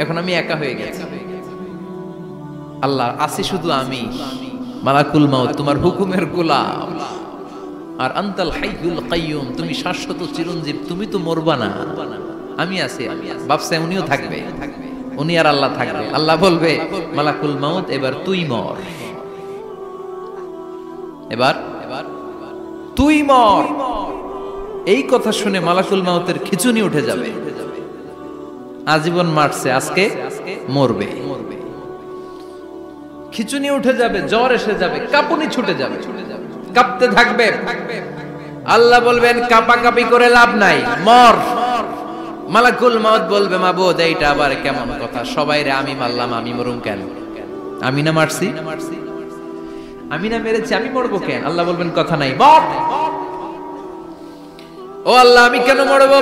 এখন আমি একা হয়ে গেছি। আল্লাহ, আছি শুধু আমি। মালাকুল মাউত, তোমার হুকুমের গোলাম। আর আনতাল হাইয়ুল কাইয়ুম, তুমি শাশ্বত চিরঞ্জীব, তুমি তো মরবা না। আমি আছি। ভাবছে উনিও থাকবে, উনি আর আল্লাহ থাকবে। আল্লাহ বলবে, মালাকুল মাউত এবার তুই মর, এবার তুই মর। এই কথা শুনে মালাকুল মাউতের খিচুনি উঠে যাবে। আজীবন মারছে, আজকে মরবে। খিচুনি উঠে যাবে, জ্বর এসে যাবে, কাঁপুনি ছুটে যাবে, কাঁপতে থাকবে। আল্লাহ বলবেন, কাঁপাকাঁপি করে লাভ নাই, মর। মালাকুল মাউত বলবে, মাবুদ এইটা আবার কেমন কথা? সবাই রে আমি মারলাম, আমি মরুম কেন? আমি না মারছি, আমি না মেরেছি, আমি মরবো কেন? আল্লাহ বলবেন, কথা নাই, মর। ও আল্লাহ, আমি কেন মরবো?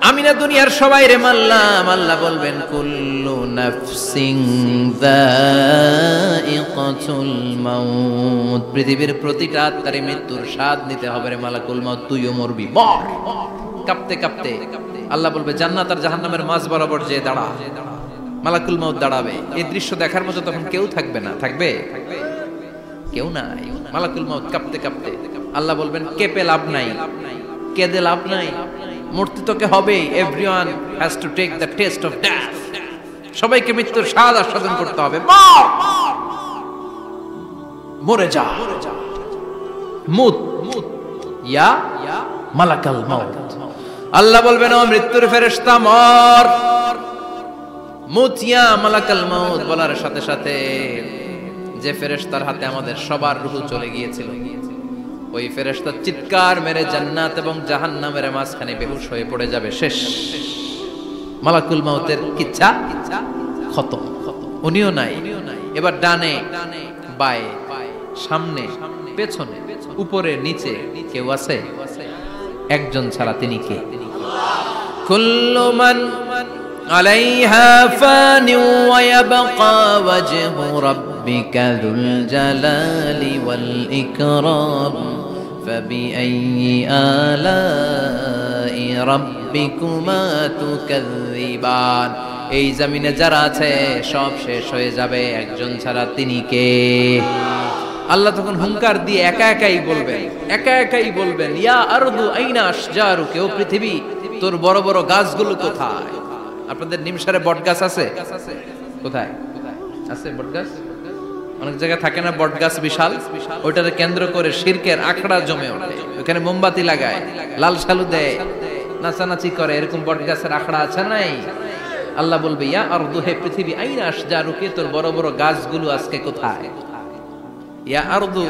আমি না দুনিয়ার সবাই রে মারলাম। আল্লাহ বলবেন, কুল্লু নাফসিন যায়িকাতুল মাউত, পৃথিবীর প্রতিটা আত্মারে মৃত্যুর স্বাদ নিতে হবে রে মালাকুল মাউত, তুইও মরবি, মর। কাঁপতে কাঁপতে আল্লাহ বলবে, জান্নাত আর জাহান্নামের মাঝ বরাবর যে দাঁড়া। মালাকুল মাউত দাঁড়াবে। এই দৃশ্য দেখার মতো তখন কেউ থাকবে না, থাকবে কেউ নাই। মালাকুল মাউত কাঁপতে কাঁপতে, আল্লাহ বলবেন কেঁপে লাভ নাই, কেঁদে লাভ নাই, মরতে তোকে হবে। Everyone has to take the test of death, সবাইকে মৃত্যুর স্বাদ আস্বাদন করতে হবে। মরে যা, মুত ইয়া মালাকাল মাউত। আল্লাহ বলবেন ও মৃত্যুর ফেরেশতা মর, মুত ইয়া মালাকাল মাউত বলার সাথে সাথে যে ফেরেশতার হাতে আমাদের সবার রূহ চলে গিয়েছিল, ওই ফেরেশতা চিৎকার মেরে জান্নাত এবং জাহান্নামের মাঝখানে বেহুশ হয়ে পড়ে যাবে। শেষ, মালাকুল মাউতের কিচ্ছা খতম, উনিও নাই। এবার ডানে বায়ে সামনে পেছনে উপরে নিচে কেউ আছে? একজন ছাড়া, তিনি কে? কুল্লু মান আলাইহা ফানি ওয়া ইয়াবকা ওয়াজহু রাব্বিকা যুল জালালি ওয়াল ইকরাম ফাবিআইয়ি আলাই রাব্বিকুমা তুকাযযিবান। এই জমিনে যারা আছে সব শেষ হয়ে যাবে, একজন ছাড়া, তিনি কে? আল্লাহ তখন হুঙ্কার দিয়ে একা একাই বলবেন ইয়া আরদু আইনা আশজারুকা, ও পৃথিবী তোর বড় বড় গাছগুলো কোথায়? আপনাদের নিমসারে বট গাছ আছে? কোথায় আছে বট গাছ? অনেক জায়গায় থাকে না বট গাছ বিশাল, ওইটারে কেন্দ্র করে শিরকের আখড়া জমে ওঠে, ওখানে মোমবাতি লাগায়, লাল শালু দেয়, নাচানাচি করে, এরকম বট গাছের আখড়া আছে নাই? আল্লাহ বলবে ইয়া আরদু, হে পৃথিবী, আইনা আশজারুকা, তোর বড় বড় গাছগুলো আজকে কোথায়? ইয়া আরদু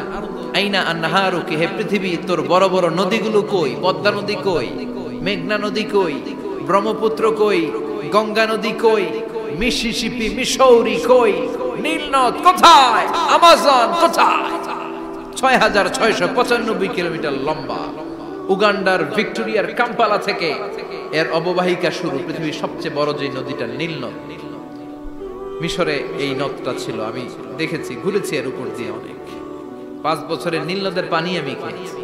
আইনা আনহারুকা, হে পৃথিবী তোর বড় বড় নদীগুলো কই? পদ্মা নদী কই? মেঘনা নদী কই? ব্রহ্মপুত্র কই? গঙ্গা নদী কই? মিসিসিপি, মিসৌরি কই? নীল নদ কোথায়? আমাজন কোথায়? ৬৬৯৫ কিলোমিটার লম্বা, উগান্ডার ভিক্টোরিয়ার কাম্পালা থেকে এর অববাহিকা শুরু। পৃথিবীর সবচেয়ে বড় যে নদীটা নীল নদ, মিশরে এই নদটা ছিল। আমি দেখেছি, ঘুরেছি এর উপর দিয়ে অনেক। 5 বছরের নীল নদের পানি আমি খেয়েছি।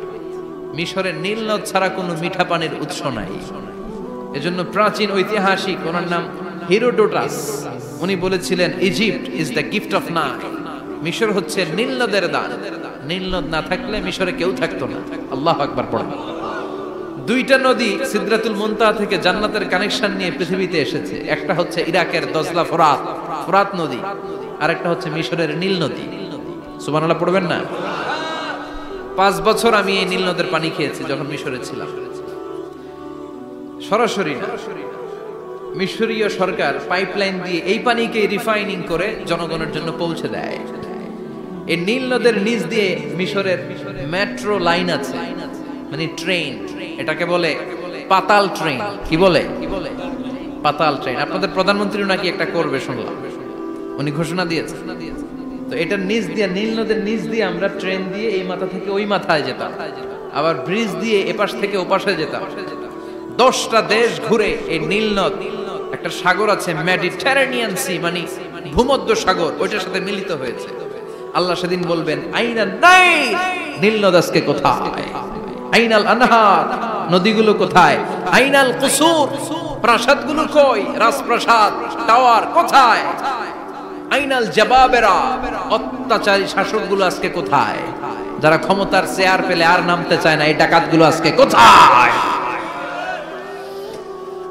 মিশরের নীল নদ ছাড়া কোনো মিঠা পানির উৎস নাই। এজন্য প্রাচীন ঐতিহাসিক, ওনার নাম হিরোডোটাস, উনি বলেছিলেন Egypt is the gift of Nile, মিশর হচ্ছে নীল নদের দান। নীল নদ না থাকলে মিশরে কেউ থাকতো না। আল্লাহু আকবার পড়ুন। 2টা নদী সিদরাতুল মুনতাহা থেকে জান্নাতের কানেকশন নিয়ে পৃথিবীতে এসেছে। একটা হচ্ছে ইরাকের দজলা ফোরাত নদী, আর একটা হচ্ছে মিশরের নীল নদী। সুবহানাল্লাহ পড়বেন না? 5 বছর আমি এই নীল নদের পানি খেয়েছি যখন মিশরে ছিলাম। সরাসরি না, মিশরীয় সরকার পাইপলাইন দিয়ে এই পানিকে রিফাইনিং করে জনগণের জন্য পৌঁছে দেয়। এই নীল নদের নিচ দিয়ে মিশরের মেট্রো লাইন আছে, মানে ট্রেন, এটাকে বলে পাতাল ট্রেন। কি বলে? পাতাল ট্রেন। আপনাদের প্রধানমন্ত্রীও নাকি একটা করবে শুনলাম, উনি ঘোষণা দিয়েছে। তো এটার নিচ দিয়ে, নীল নদের নিচ দিয়ে আমরা ট্রেন দিয়ে এই মাথা থেকে ওই মাথায় যেতাম, আবার ব্রিজ দিয়ে এপাশ থেকে ওপাশে যেতাম। 10টা দেশ ঘুরে এই নীল নদ, একটা সাগর আছে মেডিটেরেনিয়ান সি, মানে ভূমধ্য সাগর, ওইটার সাথে মিলিত হয়েছে। আল্লাহ সেদিন বলবেন আইনা নাই, নীল নদ আজকে কোথায়? আইনাল আনহার, নদীগুলো কোথায়? আইনাল কুসুর, প্রাসাদগুলো কই? রাজপ্রাসাদ, টাওয়ার কোথায়? আইনাল জাবাবেরা, অত্যাচারী শাসকগুলো আজকে কোথায়? যারা ক্ষমতার চেয়ার পেলে আর নামতে চায় না, এই ডাকাতগুলো আজকে কোথায়?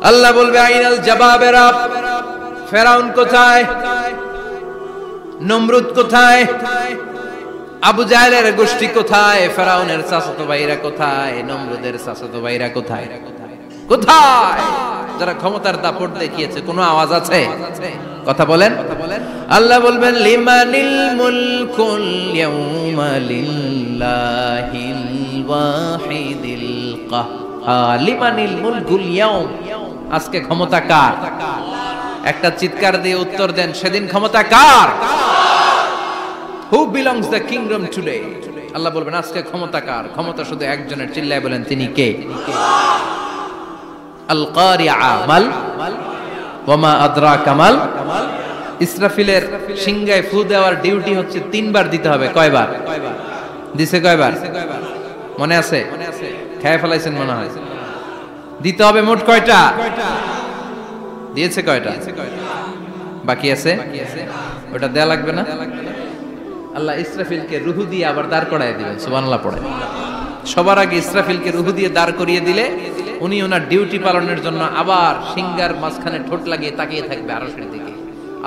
আল্লাহ বলবে আইনাল জাবাবেরা, ফেরাউন কোথায়? নমরুদ কোথায়? আবু জাহেলের গোষ্ঠী কোথায়? ফেরাউনের চাচাতো ভাইরা কোথায়? নমরুদের চাচাতো ভাইরা কোথায়? কোথায়? যারা ক্ষমতার দাপট দেখিয়েছে, কোনো আওয়াজ আছে? কথা বলেন। আল্লাহ বলবেন লিমানিল মুলকুল ইয়াউমা লিল্লাহিল ওয়াহিদিল কাহ্হার। লিমানিল মুলকুল ইয়াউম, আজকে ক্ষমতা কার? একটা চিৎকার দিয়ে উত্তর দেন, সেদিন ক্ষমতা কার? Who belongs the kingdom today? আল্লাহ বলবেন আজকে ক্ষমতা কার? ক্ষমতা শুধু একজনের, চিল্লায় বলেন তিনি কে? আল কারিআ মাল ওয়া মা আদরাকা মাল। ইসরাফিলের সিংহায় ফু দেওয়ার ডিউটি হচ্ছে 3 বার দিতে হবে। কয়বার দিছে? কয়বার মনে আছে? খেয়ে ফেলাইছেন মনে হয়। দিতে হবে মোট কয়টা? দিয়েছে কয়টা? বাকি আছে, ওটা দেয়া লাগবে না? আল্লাহ ইসরাফিলকে রুহু দিয়ে আবার দাঁড় করায় দিবেন, সুবহানাল্লাহ পড়ে। সবার আগে ইসরাফিলকে রুহু দিয়ে দাঁড় করিয়ে দিলে উনি ওনার ডিউটি পালনের জন্য আবার সিংহার মাঝখানে ঠোঁট লাগিয়ে তাকিয়ে থাকবে আরশের দিকে।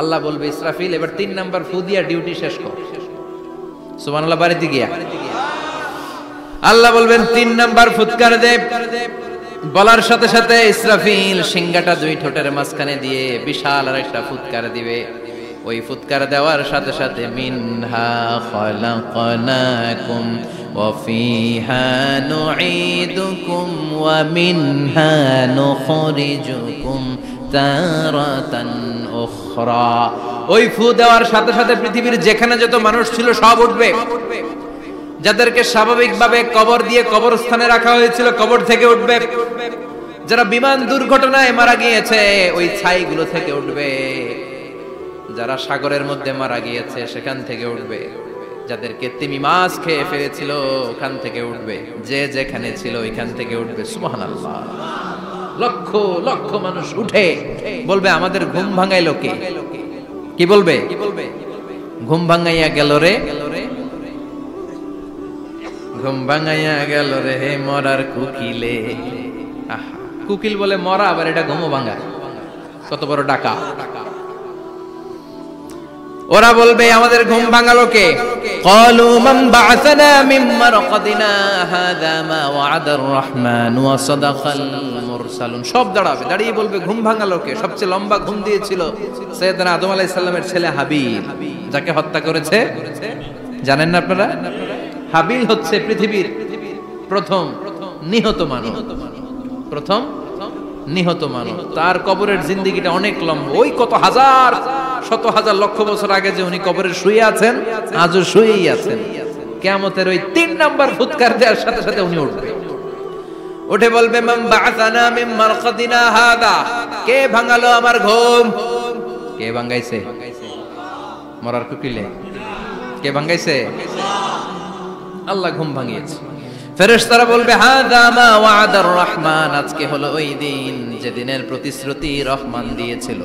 আল্লাহ বলবে, ইসরাফিল এবার 3 নাম্বার ফু দিয়া ডিউটি শেষ কর। সুবহানাল্লাহ। বাড়িতে গিয়া আল্লাহ বলবেন 3 নাম্বার ফুৎকার দে। বলার সাথে সাথে ইসরাফিল সিংহাটা 2 ঠোঁটের মাঝখানে দিয়ে বিশাল আরেকটা ফুৎকার দিবে। ওই ফুৎকার দেওয়ার সাথে সাথে মিনহা খালাকনাকুম ওয়া ফিহা নুঈদুকুম ওয়া মিনহা নুখরিজুকুম তারাতান উখরা। ওই ফু দেওয়ার সাথে সাথে পৃথিবীর যেখানে যত মানুষ ছিল সব উঠবে। যাদেরকে স্বাভাবিকভাবে কবর দিয়ে কবরস্থানে রাখা হয়েছিল কবর থেকে উঠবে। যারা বিমান দুর্ঘটনায় মারা গিয়েছে ওই ছাইগুলো থেকে উঠবে। যারা সাগরের মধ্যে মারা গিয়েছে সেখান থেকে উঠবে। যাদেরকে তিমি মাছ খেয়ে ফেলেছিল ওখান থেকে উঠবে। যে যেখানে ছিল ওইখান থেকে উঠবে। সুবহানাল্লাহ। লক্ষ লক্ষ মানুষ উঠে বলবে, আমাদের ঘুম ভাঙাইলো কে? কি বলবে? ঘুম ভাঙাইয়া গেল রে, ঘুম ভাঙাইয়া গেল রে মরার কুকিলে। কুকিল বলে মরা, আবার এটা ঘুমো ভাঙা, কত বড় ডাকা। ওরা বলবে, আমাদের ঘুম ভাঙালো কে? ক্বালু মান বা'আসানা মিন মারকাদিনা হাযা মা ওয়া'আদার রহমান ওয়া সাদাকাল মুরসালুন। সব দাঁড়াবে, দাঁড়িয়ে বলবে, ঘুম ভাঙালো কে? সবচেয়ে লম্বা ঘুম দিয়েছিল সাইয়েদনা আদম আলাইহিস সালামের ছেলে হাবিল, যাকে হত্যা করেছে জানেন না আপনারা? হাবিল হচ্ছে পৃথিবীর প্রথম নিহত মানব, প্রথম নিহত মানব। তার কবরের জিন্দেগিটা অনেক লম্বা। ওই কত হাজার, শত হাজার, লক্ষ বছর আগে যে উনি কবরে শুয়ে আছেন, আজও শুয়েই আছেন। কিয়ামতের ওই 3 নাম্বার ফুৎকার দেওয়ার সাথে সাথে উনি উঠবে। উঠে বলবে, মান বা'আসানা মিন মারকাদিনা হাদা। কে ভাঙালো আমার ঘুম? কে ভাঙাইছে? মরার কুকিলে কে ভাঙাইছে? আল্লাহ ঘুম ভাঙিয়েছে। ফেরেশতারা বলবে, হাযা মা ওয়া'আদার রহমান। আজকে হলো ওই দিন যেদিনের প্রতিশ্রুতি রহমান দিয়েছিল,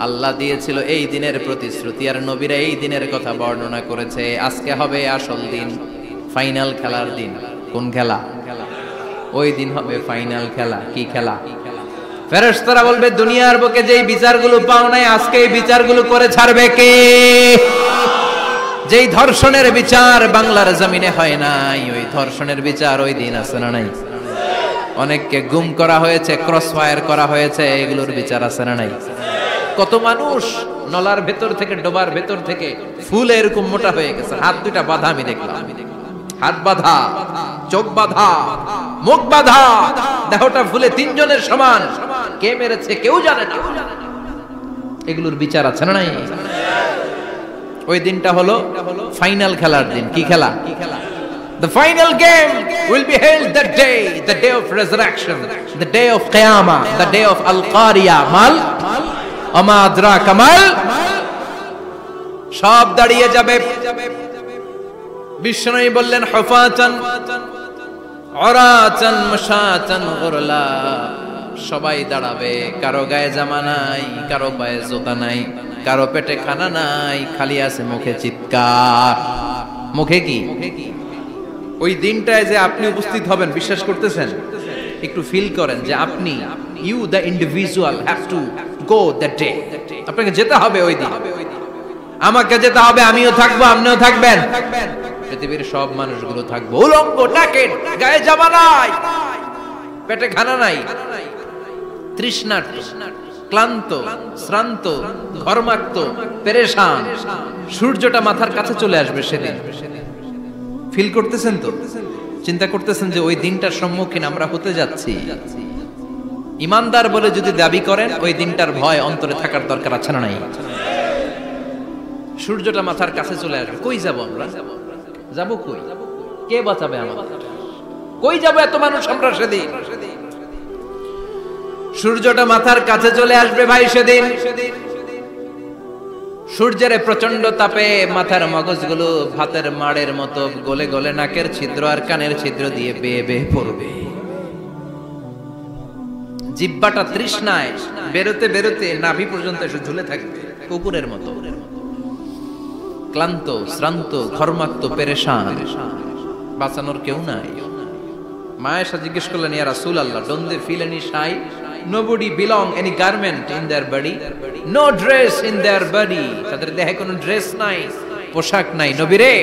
আল্লাহ দিয়েছিল। এই দিনের প্রতিশ্রুতি আর নবীরা এই দিনের কথা বর্ণনা করেছে। আজকে হবে আসল দিন, ফাইনাল খেলার দিন। কোন খেলা? ওই দিন হবে ফাইনাল খেলা। কি খেলা? ফেরেশতারা বলবে, দুনিয়ার বুকে যেই বিচারগুলো পাও নাই, আজকে এই বিচারগুলো করে ছাড়বে কে? যেই ধর্ষণের বিচার বাংলার জমিনে হয় নাই, ওই ধর্ষণের বিচার ওই দিন আছে না নাই? অনেককে গুম করা হয়েছে, ক্রস ফায়ার করা হয়েছে, এগুলোর বিচার আছে না নাই? কত মানুষ নলার ভেতর থেকে, ডোবার ভেতর থেকে ফুলে এরকম মোটা হয়ে গেছে। হাত দুটা বাঁধা, আমি দেখলাম। হাত বাঁধা, চোখ বাঁধা, মুখ বাঁধা, দেহটা ফুলে 3 জনের সমান। কে মেরেছে কেউ জানে না। এগুলোর বিচার আছে না নাই? ওই দিনটা হলো ফাইনাল খেলার দিন। কি খেলা? The final game will be held that day, the day of resurrection, the day of Qiyamah, the day of Al-Qariya. Mal আমা আদরাকা মাল। সব দাঁড়িয়ে যাবে। বিষ্ণু বললেন, হুফাতান উরাতান মাশাতান গুরলা। সবাই দাঁড়াবে। কারো গায়ে জামা নাই, কারো পায়ে জুতা নাই, কারো পেটে খানা নাই, খালি আছে মুখে চিৎকার। মুখে কি? ওই দিনটায় যে আপনি উপস্থিত হবেন, বিশ্বাস করতেছেন? একটু ফিল করেন যে আপনি, you the individual have to go that day. আপনাকে যেতে হবে ওই দিন। আমাকে যেতে হবে, আমিও থাকবো, আপনিও থাকবেন, পৃথিবীর সব মানুষগুলো থাকবো। উলঙ্গ, নাকেট, গায়ে জামা নাই, পেটে খানা নাই, তৃষ্ণার্ত, ক্লান্ত, শ্রান্ত, ঘর্মাক্ত, পেরেশান। সূর্যটা মাথার কাছে চলে আসবে সেদিন। ফিল করতেছেন তো? চিন্তা করতেছেন যে ওই দিনটার সম্মুখীন আমরা হতে যাচ্ছি। ইমানদার বলে যদি দাবি করেন, ওই দিনটার ভয় অন্তরে থাকার দরকার আছে না নাই? সূর্যটা মাথার কাছে চলে আসবে। কই যাব আমরা? যাব কই? কে বাঁচাবে আমাদের? কই যাব এত মানুষ আমরা সেদিন? সূর্যটা মাথার কাছে চলে আসবে ভাই সেদিন। সূর্যের প্রচন্ড তাপে মাথার মগজগুলো ভাতের মাড়ের মতো গলে গলে নাকের ছিদ্র আর কানের ছিদ্র দিয়ে বেয়ে বেয়ে পড়বে। জিহ্বাটা তৃষ্ণায় বেরোতে বেরোতে নাভি পর্যন্ত এসে ঝুলে থাকবে। কুকুরের মতো, ক্লান্ত, শ্রান্ত, ঘর্মাক্ত, পেরেশান, বাঁচানোর কেউ নাই। মা আয়েশা জিজ্ঞেস করলেন, ইয়া রাসূলুল্লাহ, don't they feel any shy? Nobody belong any garment in their body, no dress in their body, তাদের দেহে কোনো ড্রেস নাই, পোশাক নাই। নবী রে,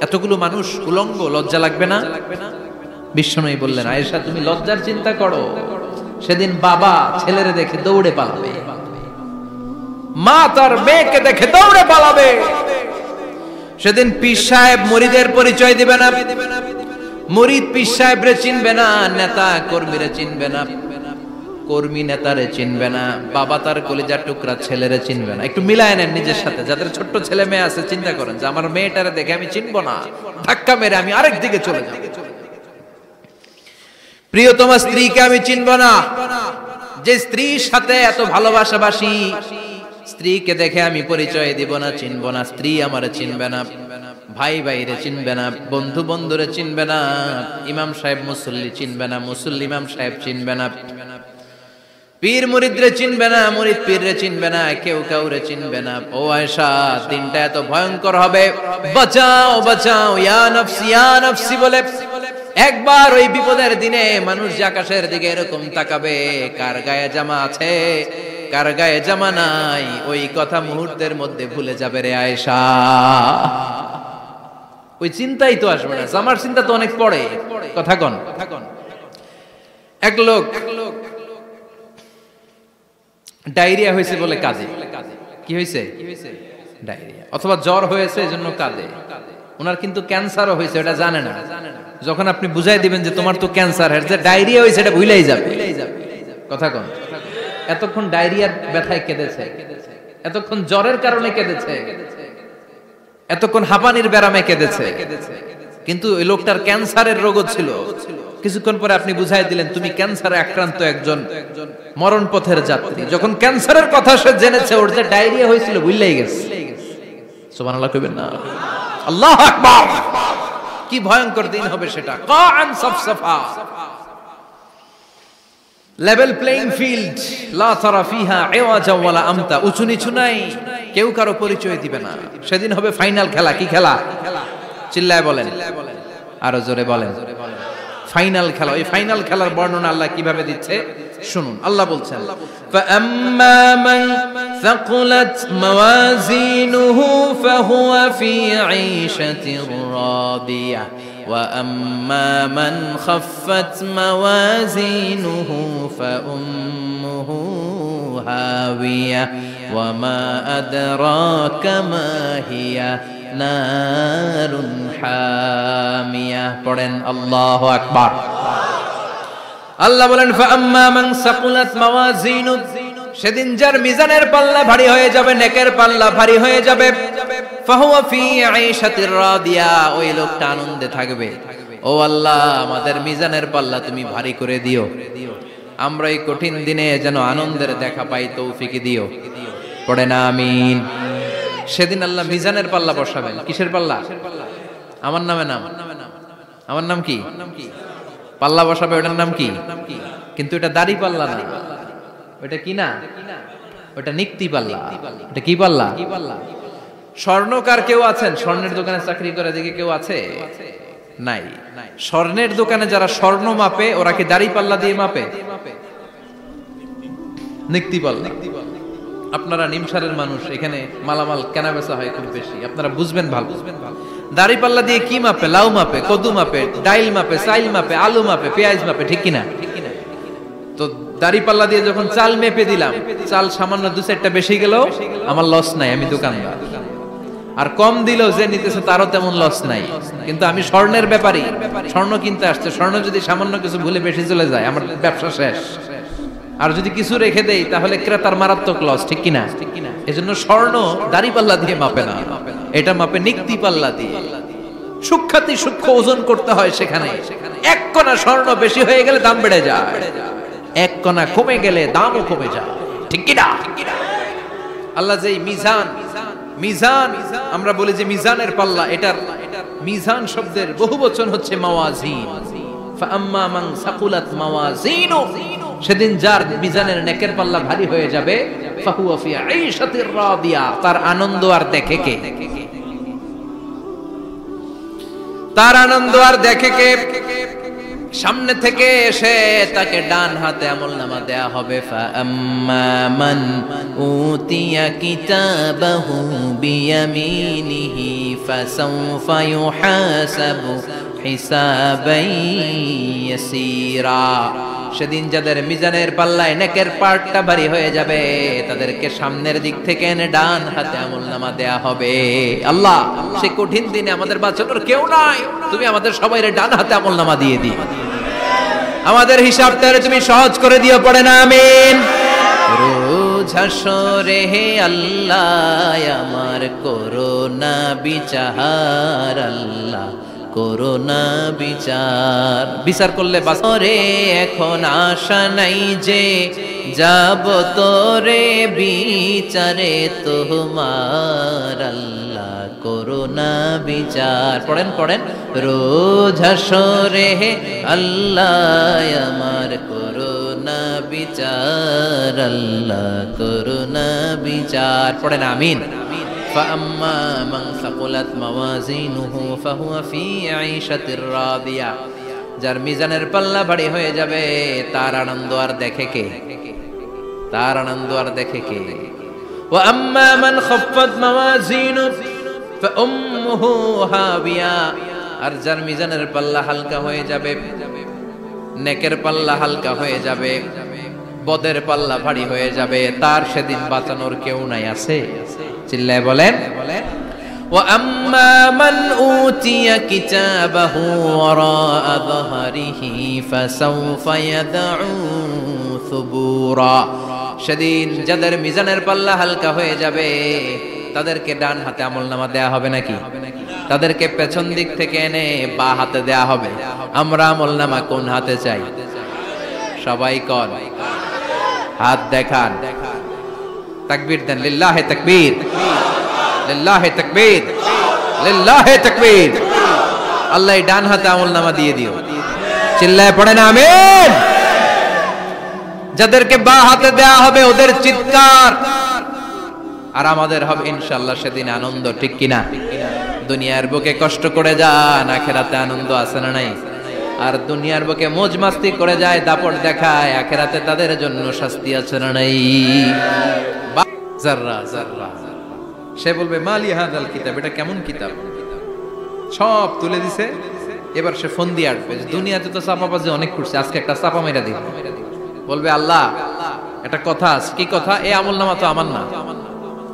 এতগুলো মানুষ উলঙ্গ, লজ্জা লাগবে না? বিশ্বনবী বললেন, আয়েশা তুমি লজ্জার চিন্তা করো, সেদিন বাবা ছেলেরে দেখে দৌড়ে পালাবে, মা তার মেয়েকে দেখে দৌড়ে পালাবে, সেদিন পীর সাহেব মুরিদের পরিচয় দিবে না, মুরিদ পীর সাহেবরে চিনবে না, নেতা কর্মীরে চিনবে না, কর্মী নেতারে চিনবে না, বাবা তার কলিজার টুকরা ছেলেরে চিনবে না। একটু মিলায় নেন নিজের সাথে, যাদের ছোট্ট ছেলে মেয়ে আছে চিন্তা করেন যে আমার মেয়েটারে দেখে আমি চিনবো না, ধাক্কা মেরে আমি আরেক দিকে চলে যাব। প্রিয়তমা স্ত্রীকে আমি চিনবো না, যে স্ত্রীর সাথে এত ভালোবাসাবাসি, স্ত্রীকে দেখে আমি পরিচয় দিব না, চিনবো না, স্ত্রী আমারে চিনবে না, ভাই ভাইরে চিনবে না, বন্ধু বন্ধুরে চিনবে না, ইমাম সাহেব মুসল্লি চিনবে না, মুসল্লি ইমাম সাহেব চিনবে না, পীর মুরিদরে চিনবে না, মুরিদ পীররে চিনবে না, কেউ কাউরে চিনবে না। ও আয়েশা, দিনটা এত ভয়ঙ্কর হবে, বাঁচাও বাঁচাও, ইয়া নফসি ইয়া নফসি বলে একবার ওই বিপদের দিনে মানুষ যে আকাশের দিকে এরকম তাকাবে, কার গায়ে জামা আছে কার গায়ে জামা নাই, ওই কথা মুহূর্তের মধ্যে ভুলে যাবে রে আয়েশা। ওই চিন্তাই তো আসবে না, জামার চিন্তা তো অনেক পড়ে। কথা কন, এক লোক ডায়রিয়া হয়েছে বলে কাঁদে। কি হয়েছে? ডায়রিয়া, অথবা জ্বর হয়েছে এজন্য কাঁদে। ওনার কিন্তু ক্যান্সারও হয়েছে, এটা জানে না। যখন আপনি বুঝাই দিবেন যে তোমার তো ক্যান্সার, যে ডায়রিয়া হয়েছে এটা ভুলেই যাবে। কথা কন, এতক্ষণ ডায়রিয়ার ব্যথায় কেঁদেছে, এতক্ষণ জ্বরের কারণে কেঁদেছে, এতক্ষণ হাঁপানির ব্যারামে কেঁদেছে, কিন্তু ওই লোকটার ক্যান্সারের রোগ ছিল। কিছুক্ষণ পরে আপনি বুঝাই দিলেন তুমি ক্যান্সারে আক্রান্ত একজন মরণ পথের যাত্রী। যখন ক্যান্সারের কথা সে জেনেছে, ওর যে ডায়রিয়া হয়েছিল ভুলেই গেছে। সুবহানাল্লাহ কইবেন না? আল্লাহু আকবার! কি ভয়ঙ্কর দিন হবে সেটা। কাআন সাফসাফা, লেভেল প্লেইং ফিল্ড, লা তারা ফিহা ইওয়াজা ওয়ালা আমতা, উঁচু নিচু নাই, কেউ কারো পরিচয় দিবে না। সেদিন হবে ফাইনাল খেলা। কি খেলা? চিল্লায় বলেন, আরো জোরে বলেন, ফাইনাল খেলা। ওই ফাইনাল খেলার বর্ণনা আল্লাহ কিভাবে দিচ্ছে শুনুন। আল্লাহ বলছেন, ফাআম্মা মান সাকুলাত মাওয়াজিনুহু ফাহুয়া ফি ঈশাতির রাদিয়াহ ওয়া আম্মা মান খাফফাত মাওয়াজিনুহু ফাউম্মুহু হাওিয়াহ ওয়া মা আদরাকা মা হিয়া নারুন হামিয়া। পড়েন আল্লাহু আকবার। আল্লাহ বলেন, ফাআম্মা মান সাকুলাত মাওয়াজিনু, সেদিন যার মিজানের পাল্লা ভারী হয়ে যাবে, নেকের পাল্লা ভারী হয়ে যাবে, ফাহুয়া ফি ঈশাতির রাদিয়া, ওই লোকটা আনন্দে থাকবে। ও আল্লাহ, আমাদের মিজানের পাল্লা তুমি ভারী করে দিও, আমরা এই কঠিন দিনে যেন আনন্দের দেখা পাই, তৌফিক দিও। পড়েন আমিন। সেদিন আল্লাহ মিজানের পাল্লা বসাবেন। কিসের পাল্লা? আমার নামে নাম, আমার নাম কি? পাল্লা বসাবে, ওটার নাম কি? কিন্তু এটা দাড়ি পাল্লা না, ওটা কি না, ওটা নিক্তি পাল্লা। এটা কি পাল্লা? স্বর্ণকার কেউ আছেন? স্বর্ণের দোকানে চাকরি করে দিকে কেউ আছে? নাই। স্বর্ণের দোকানে যারা স্বর্ণ মাপে, ওরা কি দাড়ি পাল্লা দিয়ে মাপে? নিক্তি পাল্লা। আপনারা নিমসারের মানুষ, এখানে মালামাল কেনা বেচা হয় খুব বেশি, আপনারা বুঝবেন ভালো। দাড়ি পাল্লা দিয়ে কি মাপে? লাউ মাপে, কদু মাপে, ডাইল মাপে, চাইল মাপে, আলু মাপে, পেঁয়াজ মাপে, ঠিক কিনা? তো দাড়ি পাল্লা দিয়ে যখন চাল মেপে দিলাম, চাল সামান্য দু চারটা বেশি গেলেও আমার লস নাই, আমি দোকানদার। আর কম দিলেও যে নিতেছে তারও তেমন লস নাই। কিন্তু আমি স্বর্ণের ব্যাপারী, স্বর্ণ কিনতে আসছে, স্বর্ণ যদি সামান্য কিছু ভুলে বেশি চলে যায়, আমার ব্যবসা শেষ। আর যদি কিছু রেখে দেই তাহলে ক্রেতার মারাত্মক লস, ঠিক কিনা? এজন্য স্বর্ণ দাড়ি পাল্লা দিয়ে মাপে না, এটা মাপে নিক্তি পাল্লা দিয়ে। সূক্ষ্মাতি সূক্ষ্ম ওজন করতে হয় সেখানে। এক কণা স্বর্ণ বেশি হয়ে গেলে দাম বেড়ে যায়, এক কণা কমে গেলে দামও কমে যায়, ঠিক কিনা? আল্লাহ যে মিজান, মিজান আমরা বলি যে মিজানের পাল্লা, এটার মিজান শব্দের বহুবচন হচ্ছে মাওয়াজিন। ফাআম্মা মান সাকুলাত মাওয়াজিনু, সেদিন যার মিজানের নেকের পাল্লা ভারী হয়ে যাবে ফাহুয়া ফি আইশাতির রাদিয়া, তার আনন্দ আর দেখে কে? তার আনন্দ আর দেখে কে? সামনে থেকে এসে তাকে ডান হাতে আমলনামা দেয়া হবে। ফাআম্মা মান উতিয়া কিতাবাহু বিয়ামিনিহি ফাসাউফা ইউহাসাবু হিসাবান ইয়াসীরা। সেদিন যাদের মিজানের পাল্লায় নেকের পার্টটা ভারী হয়ে যাবে তাদেরকে সামনের দিক থেকে এনে ডান হাতে আমলনামা দেয়া হবে। আল্লাহ, সেই কঠিন দিনে আমাদের বাঁচানোর কেউ নাই, তুমি আমাদের সবাইরে ডান হাতে আমলনামা দিয়ে দিও, আমাদের হিসাবটারে তুমি সহজ করে দিও, পড়ে না আমিন। রোজ হাসরে হে আল্লাহ আমার করোনা বিচার, আল্লাহ করোনা বিচার। বিচার করলে বাসরে এখন আশা নাই যে যাব তোরে বিচারে তোমার, আল্লাহ করোনা বিচার। পড়েন পড়েন, রোজ হাসরে হে আল্লাহ আমার করোনা বিচার, আল্লাহ করোনা বিচার। পড়েন আমিন। فأما من ثقلت موازينه فهو في عيشة راضية, যার মিজানের পাল্লা ভারী হয়ে যাবে তার আনন্দ আর দেখে কে? তার আনন্দ আর দেখে কে? وأما من خفت موازينه فأمه هاوية, আর যার মিজানের পাল্লা হালকা হয়ে যাবে, নেকের পাল্লা হালকা হয়ে যাবে, বদের পাল্লা ভারী হয়ে যাবে, তার সেদিন বাঁচানোর কেউ নাই। আছে? চিল্লায় বলেন। وَأَمَّا مَنْ أُوتِيَ كِتَابَهُ وَرَاءَ ظَهْرِهِ فَسَوْفَ يَدْعُو ثُبُورًا, সেদিন যাদের মিজানের পাল্লা হালকা হয়ে যাবে তাদেরকে ডান হাতে আমলনামা দেয়া হবে নাকি? তাদেরকে পেছন দিক থেকে এনে বা হাতে দেয়া হবে। আমরা আমলনামা কোন হাতে চাই? সবাই কোন হাত দেখান, তাকবীর দেন, লিল্লাহে তাকবীর, লিল্লাহে তাকবীর, লিল্লাহে তাকবীর। আল্লাহ ডান হাতে আমলনামা দিয়ে দিও, চিল্লায় পড়েন আমিন। যাদেরকে বা হাতে দেয়া হবে ওদের চিৎকার আর আমাদের হবে ইনশাআল্লাহ সেদিন আনন্দ, ঠিক কিনা? দুনিয়ার বুকে কষ্ট করে যান, আখিরাতে আনন্দ আছে না নাই? আর দুনিয়ার বুকে মौज মাস্তি করে যায়, দাপট দেখায়, আখিরাতে তাদের জন্য শাস্তি আছে না নাই? জাররা জাররা সে বলবে মালি হাদাল কিতাব, এটা কেমন কিতাব? সব তুলে দিছে, এবার সে ফোন দিয়ে আসবে, দুনিয়াতে তো চাপাবাজি অনেক করছে, আজকে একটা চাপা মেরা দিই। বলবে আল্লাহ একটা কথা আছে। কি কথা? এই আমলনামা তো আমার না।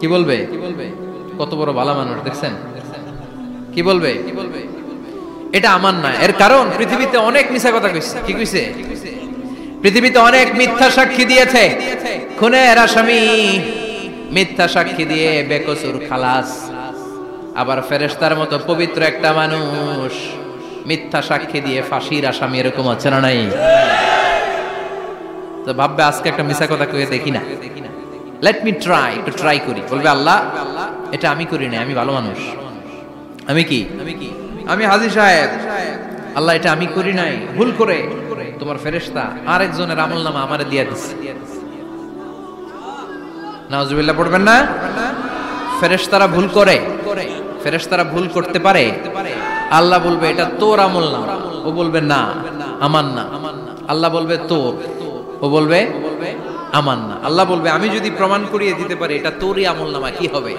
কি বলবে? কত বড় ভালো মানুষ দেখছেন? কি বলবে? এটা আমার না। এর কারণ পৃথিবীতে অনেক মিথ্যা কথা কইছে। কি কইছে? পৃথিবীতে অনেক মিথ্যা সাক্ষী দিয়েছে, খুনের আসামি মিথ্যা সাক্ষী দিয়ে বেকসুর খালাস। আবার ফেরেশতার মতো পবিত্র একটা মানুষ মিথ্যা সাক্ষী দিয়ে ফাঁসির আসামি, এরকম আছে না নাই? তো ভাববে আজকে একটা মিথ্যা কথা কয়ে দেখি না, লেট মি ট্রাই, একটু ট্রাই করি। বলবে আল্লাহ এটা আমি করি না, আমি ভালো মানুষ। আমি কি? আমি হাজী সাহেব। আল্লাহ এটা আমি করি নাই, ভুল করে তোমার ফেরেশতা আরেকজনের আমলনামা আমারে দিয়ে দিছে। নাউজুবিল্লাহ পড়বেন না? ফেরেশতারা ভুল করে, ফেরেশতারা ভুল করতে পারে। আল্লাহ বলবে এটা তোর আমলনামা, ও বলবে না আমার না। আল্লাহ বলবে তোর, ও বলবে আমার না। আল্লাহ বলবে আমি যদি প্রমাণ করিয়ে দিতে পারি এটা তোরই আমলনামা, কি হবে?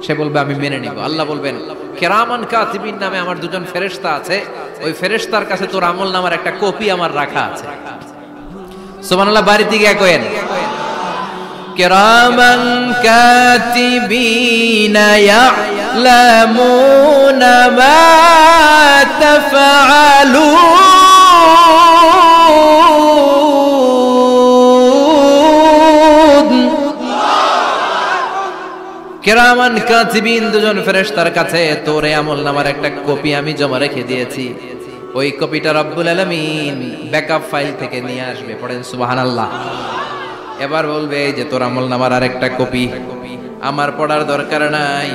সে বলবে আমি মেনে নিব। আল্লাহ বলবেন কিরামান কাতিবিন নামে আমার দুজন ফেরেশতা আছে, ওই ফেরেশতার কাছে তোর আমলনামার একটা কপি আমার রাখা আছে। সুবহানাল্লাহ, বাড়িতে গিয়ে কইেন কিরামান কাতিবিনা ইয়ালামুনা মা তাফআলুন। কিরামান কাতিবিন দুজন ফেরেশতার কাছে তোর আমলনামার একটা কপি আমি জমা রেখে দিয়েছি। ওই কপিটা রব্বুল আলামিন ব্যাকআপ ফাইল থেকে নিয়ে আসবে। পড়েন সুবহানাল্লাহ। এবার বলবে এই যে তোর আমলনামার আরেকটা কপি, আমার পড়ার দরকার নাই।